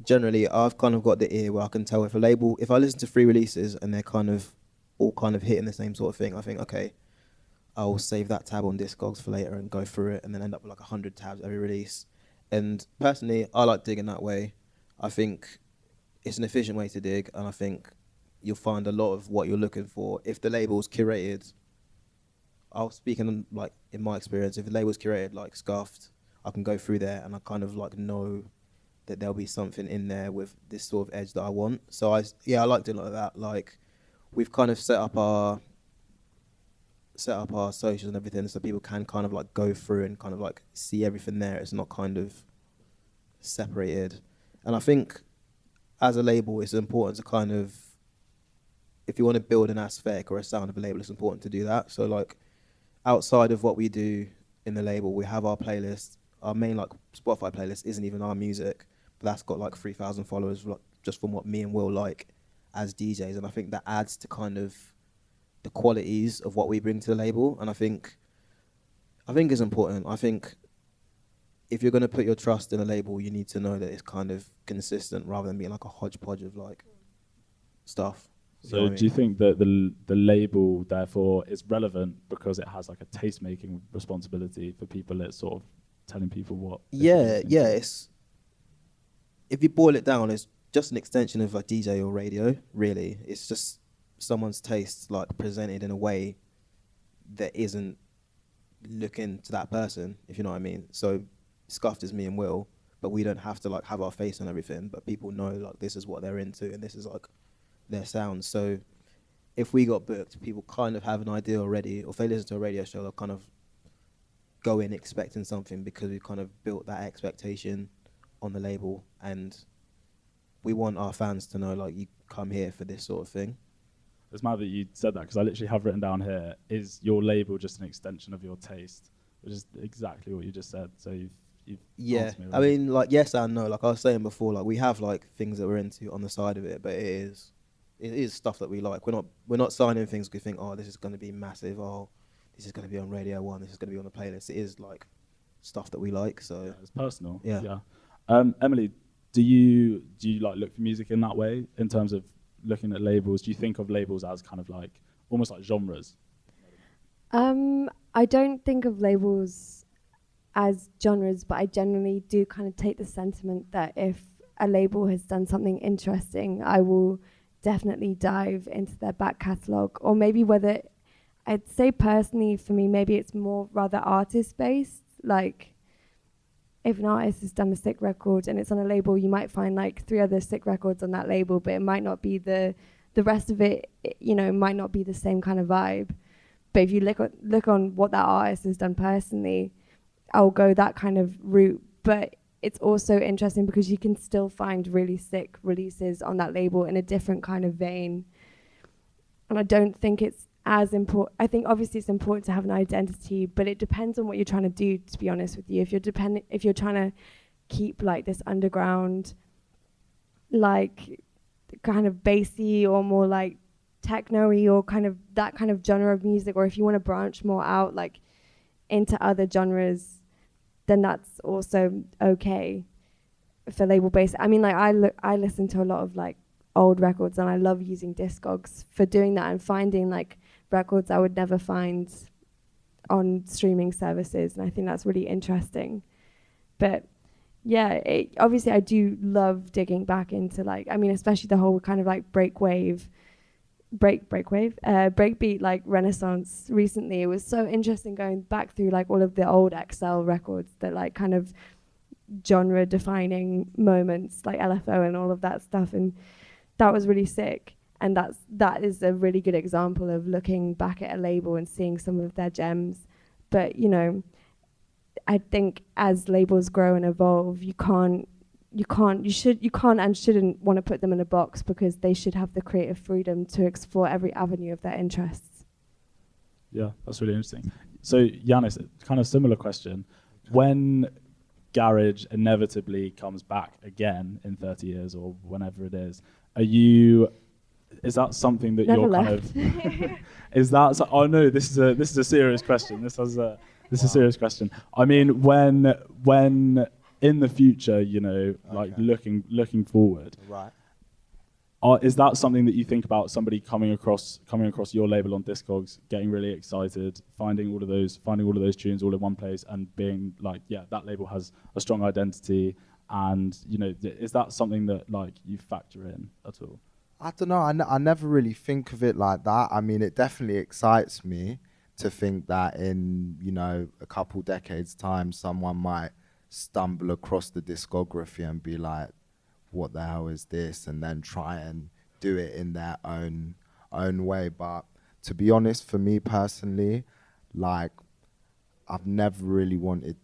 generally I've kind of got the ear where I can tell if I listen to 3 releases and they're kind of all kind of hitting the same sort of thing, I think, okay, I'll save that tab on Discogs for later and go through it and then end up with like 100 tabs every release. And personally, I like digging that way. I think it's an efficient way to dig, and I think you'll find a lot of what you're looking for. If the label's curated, I'll speak in like in my experience, if the label's curated like Scuffed, I can go through there and I kind of like know that there'll be something in there with this sort of edge that I want. So I like doing like that. Like we've kind of set up our socials and everything so people can kind of like go through and kind of like see everything there. It's not kind of separated. And I think as a label, it's important to kind of, if you want to build an aesthetic or a sound of a label, it's important to do that. So like outside of what we do in the label, we have our playlist. Our main like Spotify playlist isn't even our music, but that's got like 3,000 followers like, just from what me and Will like as DJs. And I think that adds to kind of the qualities of what we bring to the label. And I think it's important. I think if you're going to put your trust in a label, you need to know that it's kind of consistent rather than being like a hodgepodge of like stuff. So do you think that the label therefore is relevant because it has like a taste making responsibility for people? It's sort of telling people what. It's, if you boil it down, it's just an extension of like DJ or radio. Really, it's just someone's taste like presented in a way that isn't looking to that person, if you know what I mean. So Scuffed is me and Will, but we don't have to like have our face on everything, but people know like this is what they're into and this is like their sound. So if we got booked, people kind of have an idea already, or if they listen to a radio show, they'll kind of go in expecting something because we kind of built that expectation on the label, and we want our fans to know like you come here for this sort of thing. It's mad that you said that because I literally have written down here, is your label just an extension of your taste? Which is exactly what you just said. So you've answered me I mean, like, yes and no. Like I was saying before, like we have like things that we're into on the side of it, but it is stuff that we like. We're not signing things we think, oh, this is going to be massive, oh, this is going to be on Radio 1, this is going to be on the playlist. It is like stuff that we like. So yeah, it's personal. Yeah. Emily, do you like look for music in that way in terms of looking at labels? Do you think of labels as kind of like almost like genres? I don't think of labels as genres, but I generally do kind of take the sentiment that if a label has done something interesting, I will definitely dive into their back catalogue. Or maybe whether, I'd say personally for me, maybe it's more rather artist based. Like if an artist has done a sick record and it's on a label, you might find like 3 other sick records on that label, but it might not be the rest of it, you know, might not be the same kind of vibe. But if you look on what that artist has done personally, I'll go that kind of route. But it's also interesting because you can still find really sick releases on that label in a different kind of vein. And I don't think it's as important. I think obviously it's important to have an identity, but it depends on what you're trying to do, to be honest with you. If you're trying to keep like this underground, like kind of bassy or more like techno-y or kind of that kind of genre of music, or if you want to branch more out like into other genres, then that's also okay for label based. I mean, like I listen to a lot of like old records and I love using Discogs for doing that and finding like records I would never find on streaming services, and I think that's really interesting. But yeah, obviously I do love digging back into like, I mean, especially the whole kind of like breakbeat like renaissance recently. It was so interesting going back through like all of the old XL records that like kind of genre defining moments like LFO and all of that stuff, and that was really sick. And that is a really good example of looking back at a label and seeing some of their gems. But I think as labels grow and evolve, you can't and shouldn't want to put them in a box, because they should have the creative freedom to explore every avenue of their interests. Yeah, that's really interesting. So, Yanis, kind of similar question. When garage inevitably comes back again in 30 years or whenever it is that something that Never you're left. kind of is that oh no, this is a serious question. This is a serious question. I mean, when in the future, like looking forward, Right. is that something that you think about, somebody coming across your label on Discogs, getting really excited, finding all of those tunes all in one place, and being like, yeah, that label has a strong identity, and is that something that like you factor in at all? I don't know. I never really think of it like that. I mean, it definitely excites me to think that in a couple decades time, someone might stumble across the discography and be like, what the hell is this, and then try and do it in their own way. But to be honest, for me personally, like, I've never really wanted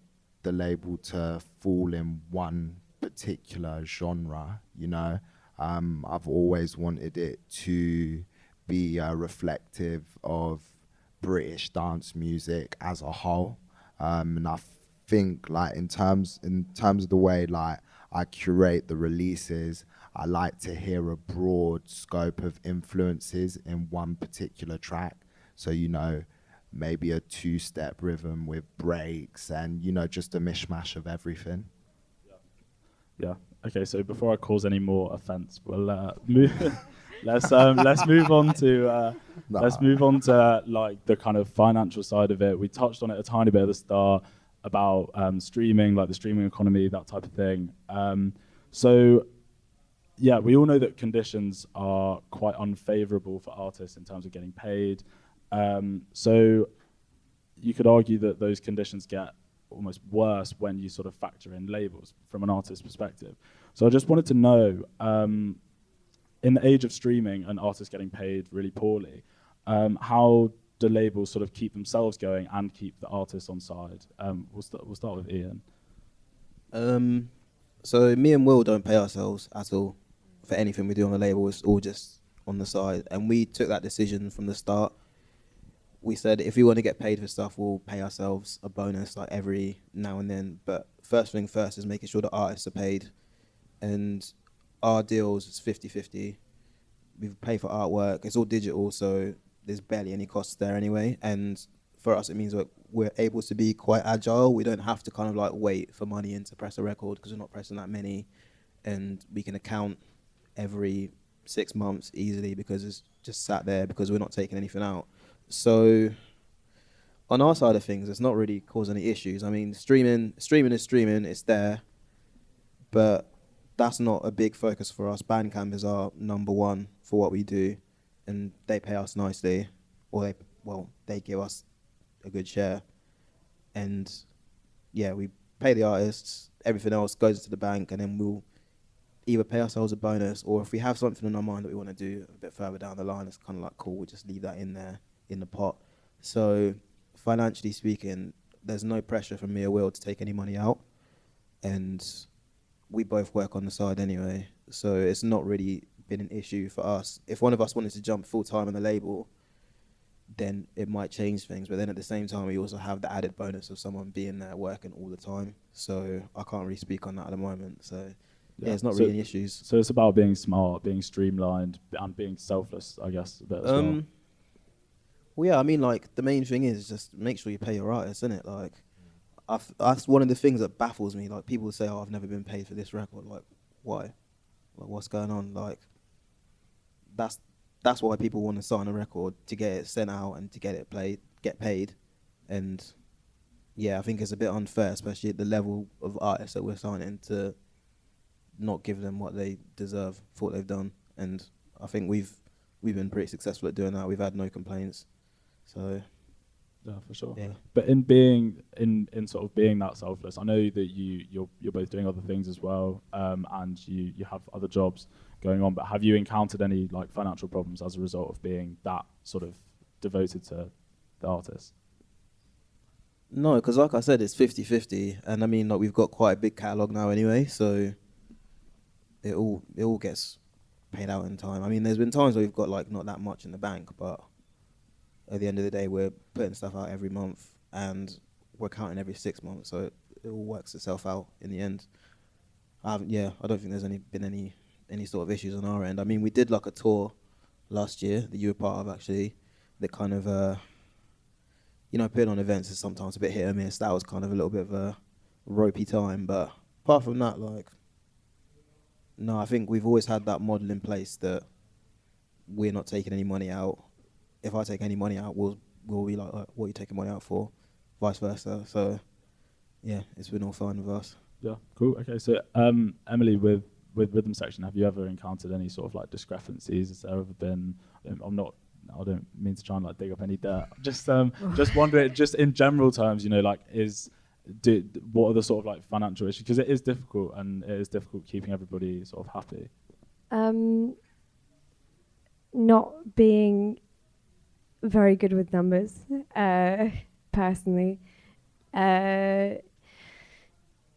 the label to fall in one particular genre, I've always wanted it to be reflective of British dance music as a whole, and I think like in terms of the way like I curate the releases, I like to hear a broad scope of influences in one particular track. So, maybe a 2-step rhythm with breaks and, just a mishmash of everything. Yeah. Okay, so before I cause any more offence, we'll let's move on to like the kind of financial side of it. We touched on it a tiny bit at the start about streaming, like the streaming economy, that type of thing. So yeah, we all know that conditions are quite unfavourable for artists in terms of getting paid. So you could argue that those conditions get almost worse when you sort of factor in labels from an artist's perspective. So I just wanted to know, in the age of streaming and artists getting paid really poorly, how do labels sort of keep themselves going and keep the artists on side? We'll start with Ian. So me and Will don't pay ourselves at all for anything we do on the label. It's all just on the side, and we took that decision from the start. We said if we want to get paid for stuff, we'll pay ourselves a bonus like every now and then. But first thing first is making sure the artists are paid. And our deals is 50-50. We pay for artwork. It's all digital, so there's barely any costs there anyway. And for us, it means that we're able to be quite agile. We don't have to kind of like wait for money in to press a record, because we're not pressing that many. And we can account every 6 months easily, because it's just sat there because we're not taking anything out. So on our side of things, it's not really causing any issues. I mean, streaming is streaming, it's there, but that's not a big focus for us. Bandcamp is our number one for what we do, and they pay us nicely, or they give us a good share. And yeah, we pay the artists, everything else goes to the bank, and then we'll either pay ourselves a bonus, or if we have something in our mind that we want to do a bit further down the line, it's kind of like, cool, we'll just leave that in there in the pot. So financially speaking, there's no pressure from me or Will to take any money out, and we both work on the side anyway, so it's not really been an issue for us. If one of us wanted to jump full-time on the label, then it might change things, but then at the same time we also have the added bonus of someone being there working all the time, so I can't really speak on that at the moment. So yeah, it's not really any issues. So it's about being smart, being streamlined, and being selfless, I guess, a bit as well. Well, yeah, I mean, like, the main thing is just make sure you pay your artists, innit? Like, that's one of the things that baffles me. Like, people say, oh, I've never been paid for this record. Like, why? Like, what's going on? Like, that's why people want to sign a record, to get it sent out and to get it played, get paid. And yeah, I think it's a bit unfair, especially at the level of artists that we're signing, to not give them what they deserve for what they've done. And I think we've been pretty successful at doing that. We've had no complaints. So yeah, for sure. Yeah. But in being in sort of being that selfless, I know that you're both doing other things as well, and you have other jobs going on. But have you encountered any like financial problems as a result of being that sort of devoted to the artist? No, because like I said, it's 50-50, and I mean, like, we've got quite a big catalogue now anyway, so it all gets paid out in time. I mean, there's been times where we've got like not that much in the bank, but at the end of the day, we're putting stuff out every month, and we're counting every 6 months, so it all works itself out in the end. I don't think there's been any sort of issues on our end. I mean, we did like a tour last year that you were part of, actually, that kind of putting on events is sometimes a bit hit or miss. That was kind of a little bit of a ropey time, but apart from that, like, no, I think we've always had that model in place that we're not taking any money out. If I take any money out, we'll be like, what are you taking money out for? Vice versa. So, yeah, it's been all fine with us. Yeah, cool. Okay, so Emily, with Rhythm Section, have you ever encountered any sort of like discrepancies? Has there ever been? I don't mean to try and like dig up any dirt. Just wondering, just in general terms, like, what are the sort of like financial issues? Because it is difficult, and it is difficult keeping everybody sort of happy. Not being very good with numbers, personally.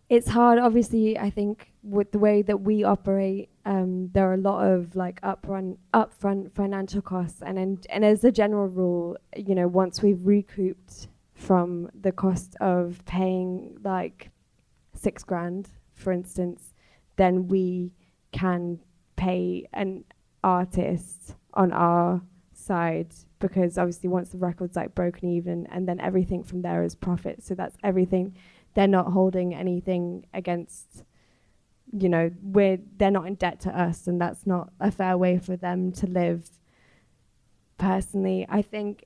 It's hard, obviously. I think with the way that we operate, there are a lot of like upfront financial costs, and as a general rule, once we've recouped from the cost of paying like $6,000, for instance, then we can pay an artist on our side, because obviously once the record's like broken even, and then everything from there is profit. So that's everything. They're not holding anything against, they're not in debt to us, and that's not a fair way for them to live. Personally, I think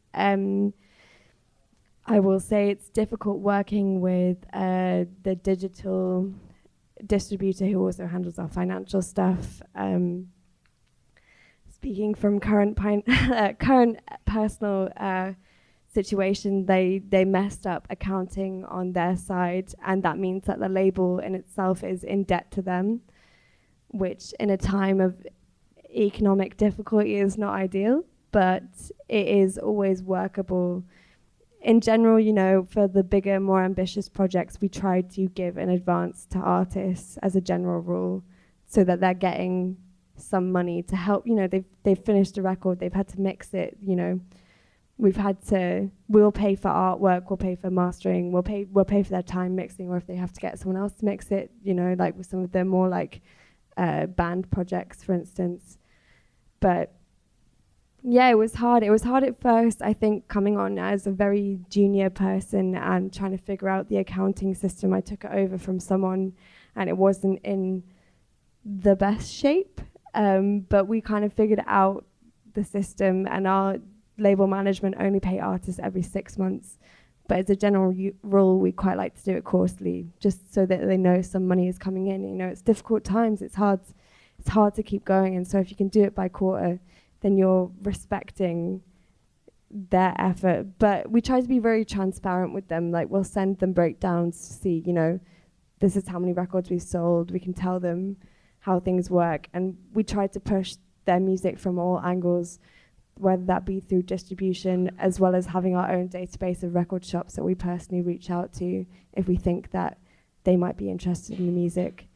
I will say it's difficult working with the digital distributor who also handles our financial stuff. Speaking from current personal situation, they messed up accounting on their side, and that means that the label in itself is in debt to them, which in a time of economic difficulty is not ideal, but it is always workable. In general, for the bigger, more ambitious projects, we try to give an advance to artists as a general rule, so that they're getting some money to help. They've finished a record, they've had to mix it, we'll pay for artwork, we'll pay for mastering, we'll pay for their time mixing, or if they have to get someone else to mix it, like with some of the more like band projects, for instance. But yeah, it was hard. It was hard at first, I think, coming on as a very junior person and trying to figure out the accounting system. I took it over from someone, and it wasn't in the best shape, but we kind of figured out the system, and our label management only pay artists every 6 months, but as a general rule, we quite like to do it quarterly, just so that they know some money is coming in. It's difficult times, it's hard to keep going, and so if you can do it by quarter, then you're respecting their effort. But we try to be very transparent with them. Like, we'll send them breakdowns to see, this is how many records we've sold. We can tell them how things work, and we try to push their music from all angles, whether that be through distribution, as well as having our own database of record shops that we personally reach out to if we think that they might be interested in the music.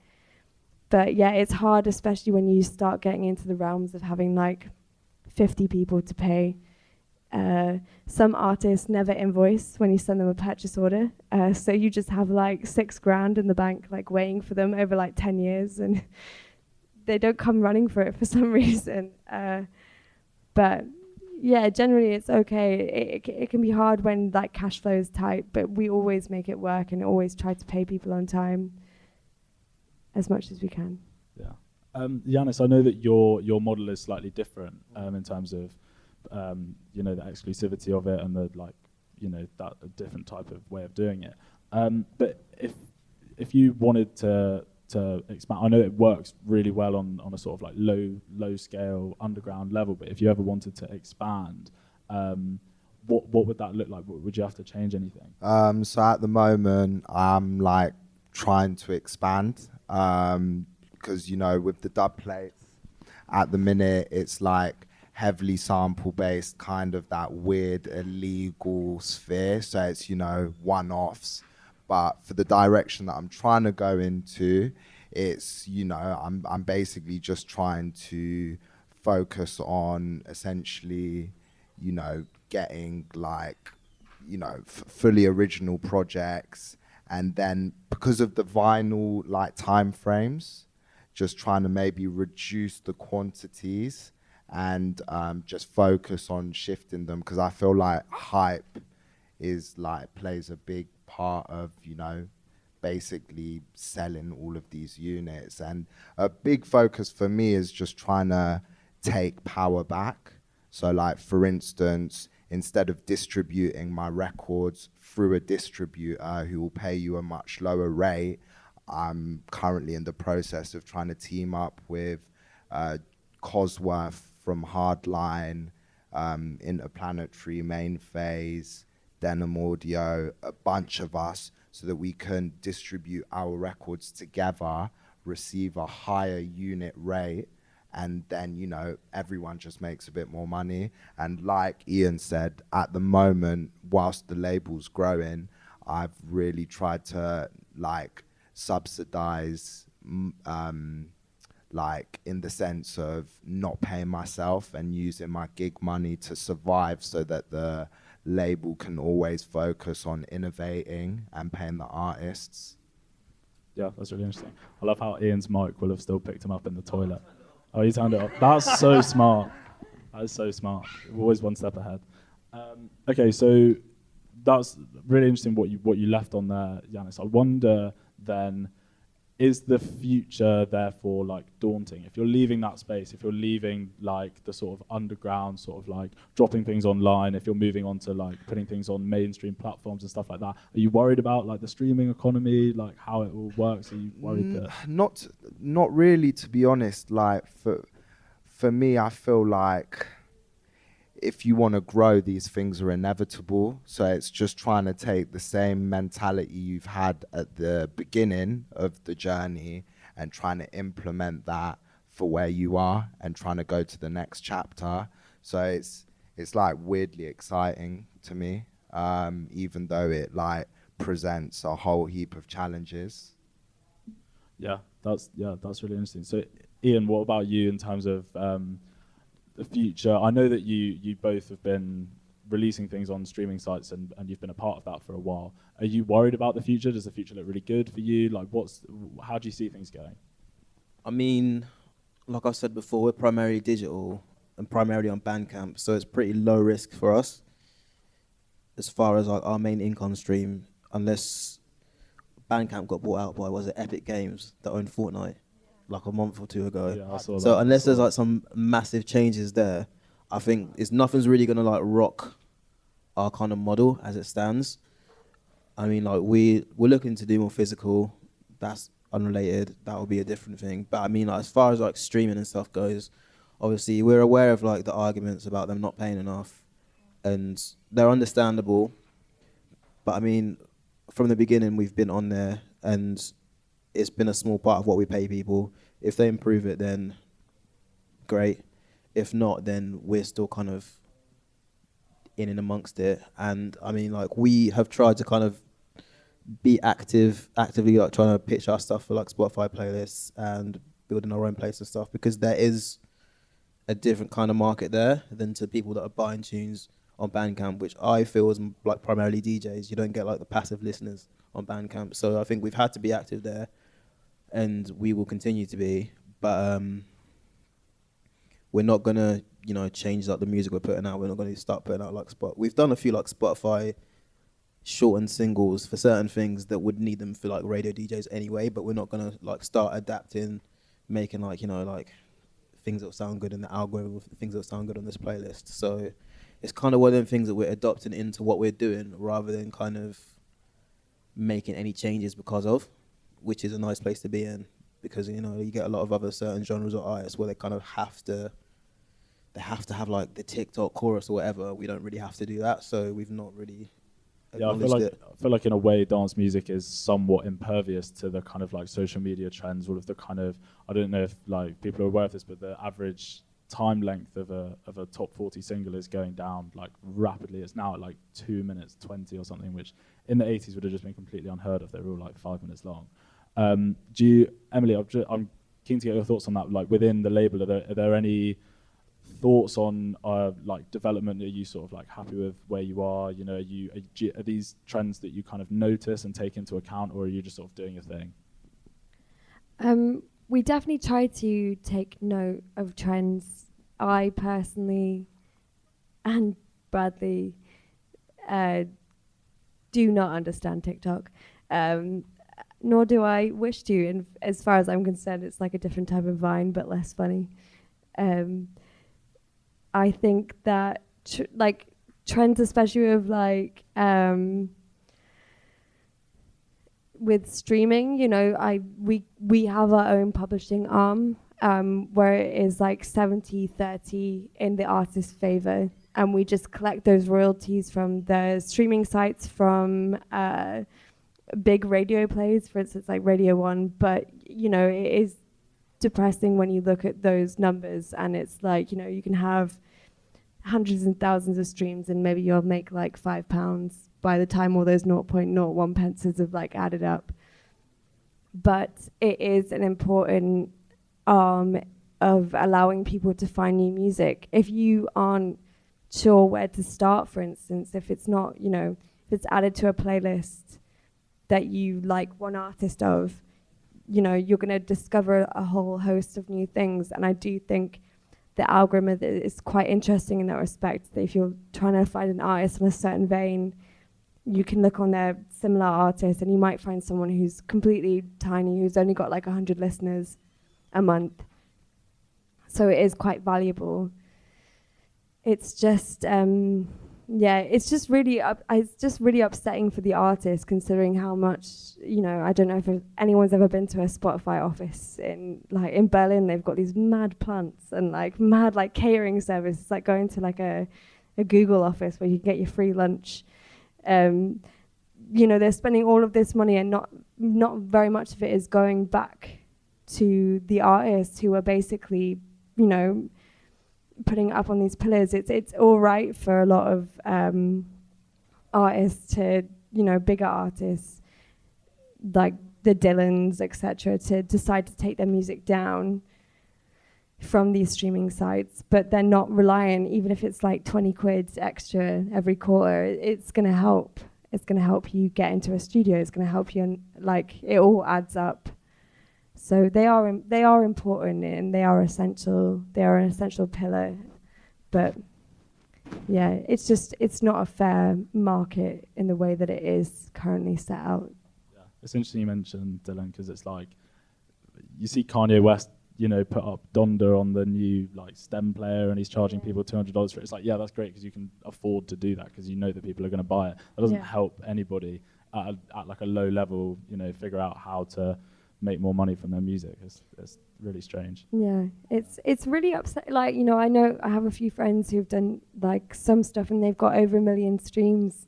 But yeah, it's hard, especially when you start getting into the realms of having like 50 people to pay. Some artists never invoice when you send them a purchase order, so you just have like $6,000 in the bank, like waiting for them over like 10 years, and they don't come running for it for some reason. But yeah, generally it's okay. It can be hard when like cash flow is tight, but we always make it work and always try to pay people on time as much as we can. Yeah. Yannis, I know that your model is slightly different in terms of the exclusivity of it, and the that a different type of way of doing it. But if you wanted to expand, I know it works really well on a sort of like low scale underground level, but if you ever wanted to expand, what would that look like? Would you have to change anything? So at the moment, I'm like trying to expand, because with the Dubplate, at the minute it's like heavily sample based, kind of that weird illegal sphere. So it's, you know, one-offs. But for the direction that I'm trying to go into, it's, you know, I'm basically just trying to focus on essentially, you know, getting like, you know, fully original projects. And then because of the vinyl like time frames, just trying to maybe reduce the quantities and just focus on shifting them, because I feel like hype is like plays a big part of, you know, basically selling all of these units. And a big focus for me is just trying to take power back. So like, for instance, instead of distributing my records through a distributor who will pay you a much lower rate, I'm currently in the process of trying to team up with Cosworth from Hardline, Interplanetary, Main Phase, Denim Audio, a bunch of us, so that we can distribute our records together, receive a higher unit rate, and then, you know, everyone just makes a bit more money. And like Ian said, at the moment, whilst the label's growing, I've really tried to like subsidize, like in the sense of not paying myself and using my gig money to survive, so that the label can always focus on innovating and paying the artists. Yeah, that's really interesting. I love how Ian's mic will have still picked him up in the toilet. Oh, you turned it off. That's so smart. That is so smart. We're always one step ahead. Okay, so that's really interesting what you left on there, Yanis. I wonder then, is the future therefore like daunting? If you're leaving that space, if you're leaving like the sort of underground, sort of like dropping things online, if you're moving on to like putting things on mainstream platforms and stuff like that, are you worried about like the streaming economy, like how it all works? Are you worried that? Not really, to be honest. Like for me, I feel like if you want to grow, these things are inevitable. So it's just trying to take the same mentality you've had at the beginning of the journey and trying to implement that for where you are and trying to go to the next chapter. So it's like weirdly exciting to me, even though it like presents a whole heap of challenges. Yeah, that's really interesting. So Ian, what about you in terms of the future? I know that you both have been releasing things on streaming sites and you've been a part of that for a while. Are you worried about the future? Does the future look really good for you? Like, how do you see things going? I mean, like I said before, we're primarily digital and primarily on Bandcamp, so it's pretty low risk for us as far as like our main income stream, unless Bandcamp got bought out by, was it Epic Games that owned Fortnite like a month or two ago. Yeah, I saw so that. unless there's like some massive changes there, I think nothing's really gonna like rock our kind of model as it stands. I mean, like we're looking to do more physical. That's unrelated. That will be a different thing. But I mean, like, as far as like streaming and stuff goes, obviously we're aware of like the arguments about them not paying enough, and they're understandable. But I mean, from the beginning we've been on there, and it's been a small part of what we pay people. If they improve it, then great. If not, then we're still kind of in and amongst it. And I mean, like, we have tried to kind of be actively like trying to pitch our stuff for like Spotify playlists and building our own place and stuff, because there is a different kind of market there than to people that are buying tunes on Bandcamp, which I feel is like primarily DJs. You don't get like the passive listeners on Bandcamp. So I think we've had to be active there, and we will continue to be. But we're not gonna, change like the music we're putting out. We're not gonna start putting out like We've done a few like Spotify shortened singles for certain things that would need them for like radio DJs anyway. But we're not gonna like start adapting, making like like things that sound good in the algorithm, things that sound good on this playlist. So it's kind of one of them things that we're adopting into what we're doing, rather than kind of making any changes because of, which is a nice place to be in, because you get a lot of other certain genres or artists where they kind of have to have like the TikTok chorus or whatever. We don't really have to do that, so we've not really Yeah, acknowledged it. I feel like in a way, dance music is somewhat impervious to the kind of like social media trends, all of the kind of, I don't know if like people are aware of this, but the average time length of a top 40 single is going down like rapidly. It's now at like 2 minutes 20 or something, which in the 80s would have just been completely unheard of. They were all like 5 minutes long. Emily, I'm keen to get your thoughts on that. Like within the label, are there any thoughts on like development? Are you sort of like happy with where you are? You know, are these trends that you kind of notice and take into account, or are you just sort of doing your thing? We definitely try to take note of trends. I personally and Bradley do not understand TikTok, nor do I wish to. And as far as I'm concerned, it's like a different type of Vine, but less funny. I think that like trends, especially of like with streaming, you know, we have our own publishing arm where it is like 70-30 in the artist's favor, and we just collect those royalties from the streaming sites, from big radio plays, for instance, like Radio 1. But you know, it is depressing when you look at those numbers, and it's like, you know, you can have hundreds and thousands of streams and maybe you'll make like £5 by the time all those 0.01 pences have like added up. But it is an important arm of allowing people to find new music. If you aren't sure where to start, for instance, if it's not, you know, if it's added to a playlist that you like one artist of, you know, you're going to discover a whole host of new things. And I do think the algorithm is quite interesting in that respect, that if you're trying to find an artist in a certain vein, you can look on their similar artists and you might find someone who's completely tiny, who's only got like 100 listeners a month. So it is quite valuable. It's just, it's just really upsetting for the artist, considering how much, you know, I don't know if anyone's ever been to a Spotify office in Berlin. They've got these mad plants and like mad like catering service. It's like going to like a Google office where you can get your free lunch. You know, they're spending all of this money and not very much of it is going back to the artists who are basically, you know, putting it up on these pillars. It's all right for a lot of artists to, you know, bigger artists like the Dylans, etc., to decide to take their music down from these streaming sites, but they're not reliant, even if it's like 20 quid extra every quarter, it's going to help. It's going to help you get into a studio. It's going to help you, and like it all adds up. So they are important and they are essential. They are an essential pillar, but yeah, it's not a fair market in the way that it is currently set out. Yeah, it's interesting you mentioned Dylan, because it's like you see Kanye West, you know, put up Donda on the new like stem player, and he's charging people $200 for it. It's like, yeah, that's great because you can afford to do that because you know that people are going to buy it. That doesn't help anybody at like a low level, you know, figure out how to make more money from their music. It's really strange. Yeah, it's really upset. Like, you know I have a few friends who've done like some stuff and they've got over 1 million streams,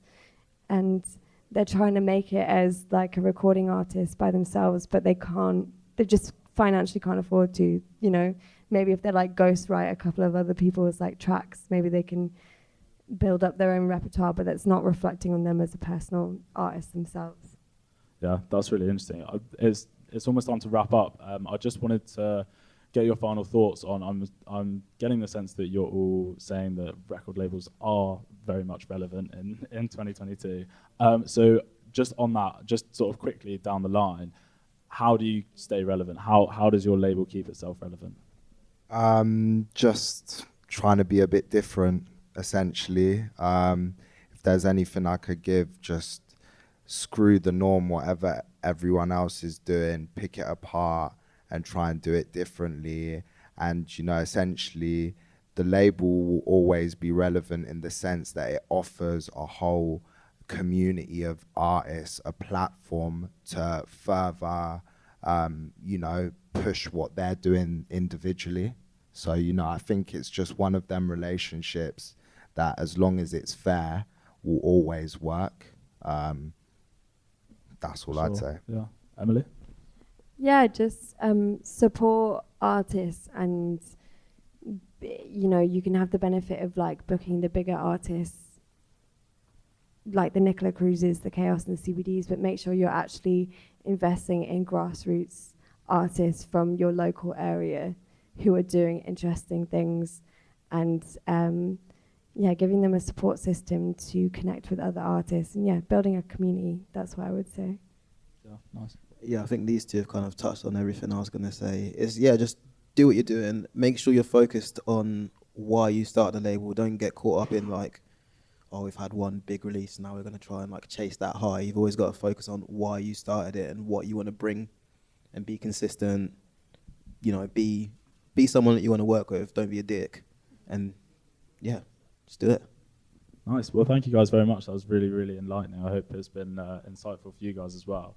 and they're trying to make it as like a recording artist by themselves, but they can't. They just financially can't afford to. You know, maybe if they're like ghostwrite a couple of other people's like tracks, maybe they can build up their own repertoire, but that's not reflecting on them as a personal artist themselves. Yeah, that's really interesting. It's almost time to wrap up. I just wanted to get your final thoughts on. I'm getting the sense that you're all saying that record labels are very much relevant in 2022. So just on that, just sort of quickly down the line, how do you stay relevant? How does your label keep itself relevant? Just trying to be a bit different, essentially. If there's anything I could give, just screw the norm, whatever everyone else is doing, pick it apart and try and do it differently. And, you know, essentially the label will always be relevant in the sense that it offers a whole community of artists a platform to further, you know, push what they're doing individually. So, you know, I think it's just one of them relationships that, as long as it's fair, will always work. That's all I'd say. Yeah. Emily? Yeah, just support artists, and you know, you can have the benefit of like booking the bigger artists, like the Nicola Cruzes, the Chaos, and the CBDs, but make sure you're actually investing in grassroots artists from your local area who are doing interesting things, and yeah, giving them a support system to connect with other artists, and yeah, building a community. That's what I would say. Yeah, nice. Yeah, I think these two have kind of touched on everything I was going to say. Is yeah, just do what you're doing. Make sure you're focused on why you started the label. Don't get caught up in like, oh, we've had one big release, now we're going to try and like chase that high. You've always got to focus on why you started it and what you want to bring, and be consistent. You know, be someone that you want to work with. Don't be a dick, and yeah, just do it. Nice. Well, thank you guys very much. That was really, really enlightening. I hope it's been insightful for you guys as well.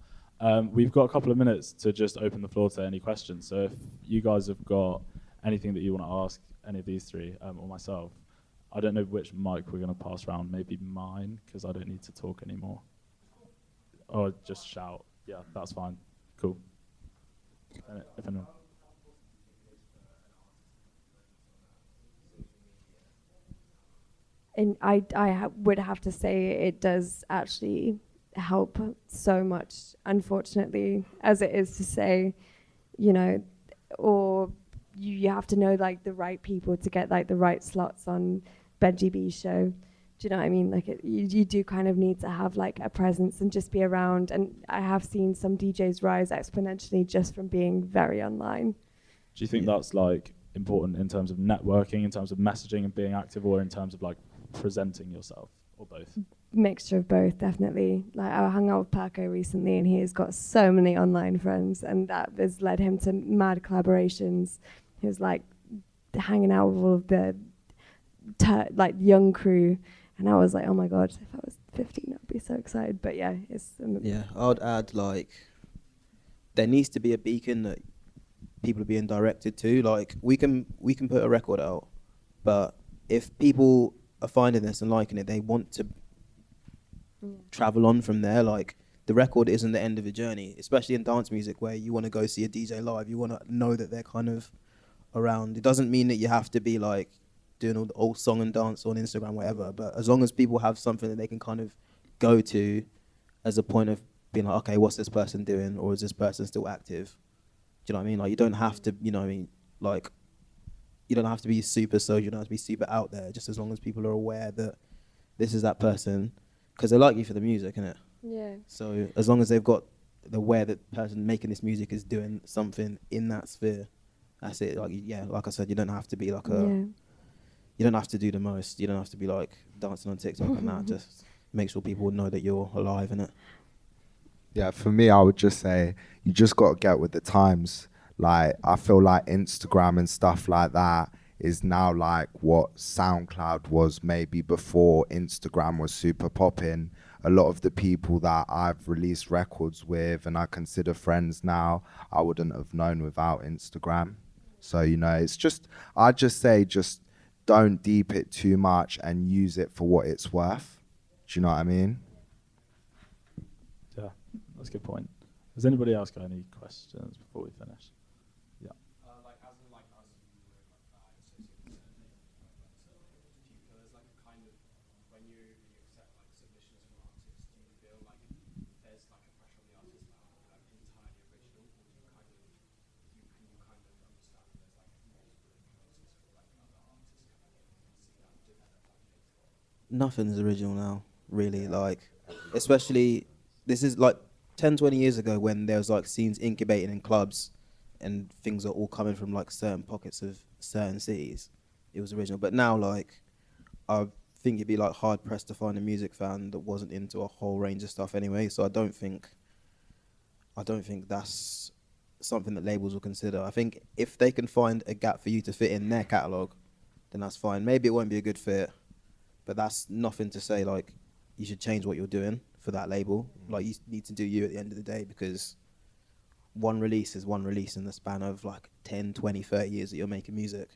We've got a couple of minutes to just open the floor to any questions. So if you guys have got anything that you want to ask any of these three or myself, I don't know which mic we're going to pass around. Maybe mine, because I don't need to talk anymore. Or just shout. Yeah, that's fine. Cool. If anyone. And I would have to say it does actually help so much, unfortunately, as it is to say, you know, or you have to know like the right people to get like the right slots on Benji B's show. Do you know what I mean? Like you do kind of need to have like a presence and just be around. And I have seen some DJs rise exponentially just from being very online. Do you think that's like important in terms of networking, in terms of messaging and being active, or in terms of like presenting yourself, or both? Mixture of both, definitely. Like I hung out with Paco recently, and he has got so many online friends, and that has led him to mad collaborations. He was like hanging out with all of the like young crew, and I was like, oh my god, if I was 15 I'd be so excited. But yeah, it's Yeah, I'd add like there needs to be a beacon that people are being directed to. Like we can put a record out, but if people are finding this and liking it, they want to travel on from there. Like the record isn't the end of the journey, especially in dance music where you want to go see a DJ live. You want to know that they're kind of around. It doesn't mean that you have to be like doing all the old song and dance on Instagram, whatever. But as long as people have something that they can kind of go to as a point of being like, okay, what's this person doing? Or is this person still active? Do you know what I mean? Like you don't have to, you know what I mean? Like you don't have to be super social, you don't have to be super out there, just as long as people are aware that this is that person, because they like you for the music, innit? yeah. So as long as they've got the aware that the person making this music is doing something in that sphere, that's it. Like yeah, like I said, you don't have to be like you don't have to do the most. You don't have to be like dancing on TikTok and that. Just make sure people know that you're alive, innit? Yeah, for me, I would just say you just got to get with the times. Like, I feel like Instagram and stuff like that is now like what SoundCloud was maybe before Instagram was super popping. A lot of the people that I've released records with and I consider friends now, I wouldn't have known without Instagram. So, you know, it's just, I'd just say just don't deep it too much and use it for what it's worth. Do you know what I mean? Yeah, that's a good point. Has anybody else got any questions before we finish? Yeah. Like as in like us, you were like associated with certain labels, do you feel there's like a kind of when you accept like submissions from artists, do you feel like there's like a pressure on the artist now to be like entirely original, or do you kind of understand there's like multiple influences for like other artists coming in and see that develop like later on? Nothing's original now, really. Like, especially this is like 10, 20 years ago when there was like scenes incubating in clubs and things are all coming from like certain pockets of certain cities. It was original. But now, like, I think you'd be like hard pressed to find a music fan that wasn't into a whole range of stuff anyway. So I don't think that's something that labels will consider. I think if they can find a gap for you to fit in their catalogue, then that's fine. Maybe it won't be a good fit, but that's nothing to say like you should change what you're doing for that label. Like you need to do you at the end of the day, because one release is one release in the span of like 10, 20, 30 years that you're making music.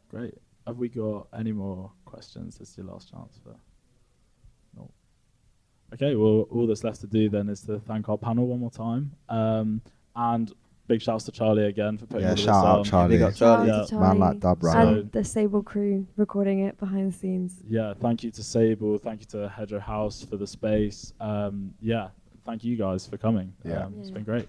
Great. Have we got any more questions? This is your last chance for Okay, well, all that's left to do then is to thank our panel one more time. And big shouts to Charlie again for putting all this shout on. out Charlie. Big up Charlie. Shout out to Man like Dub, right? and the Sable crew recording it behind the scenes. Yeah, thank you to Sable, thank you to Hedgerow House for the space. Yeah, thank you guys for coming. Yeah. It's been great.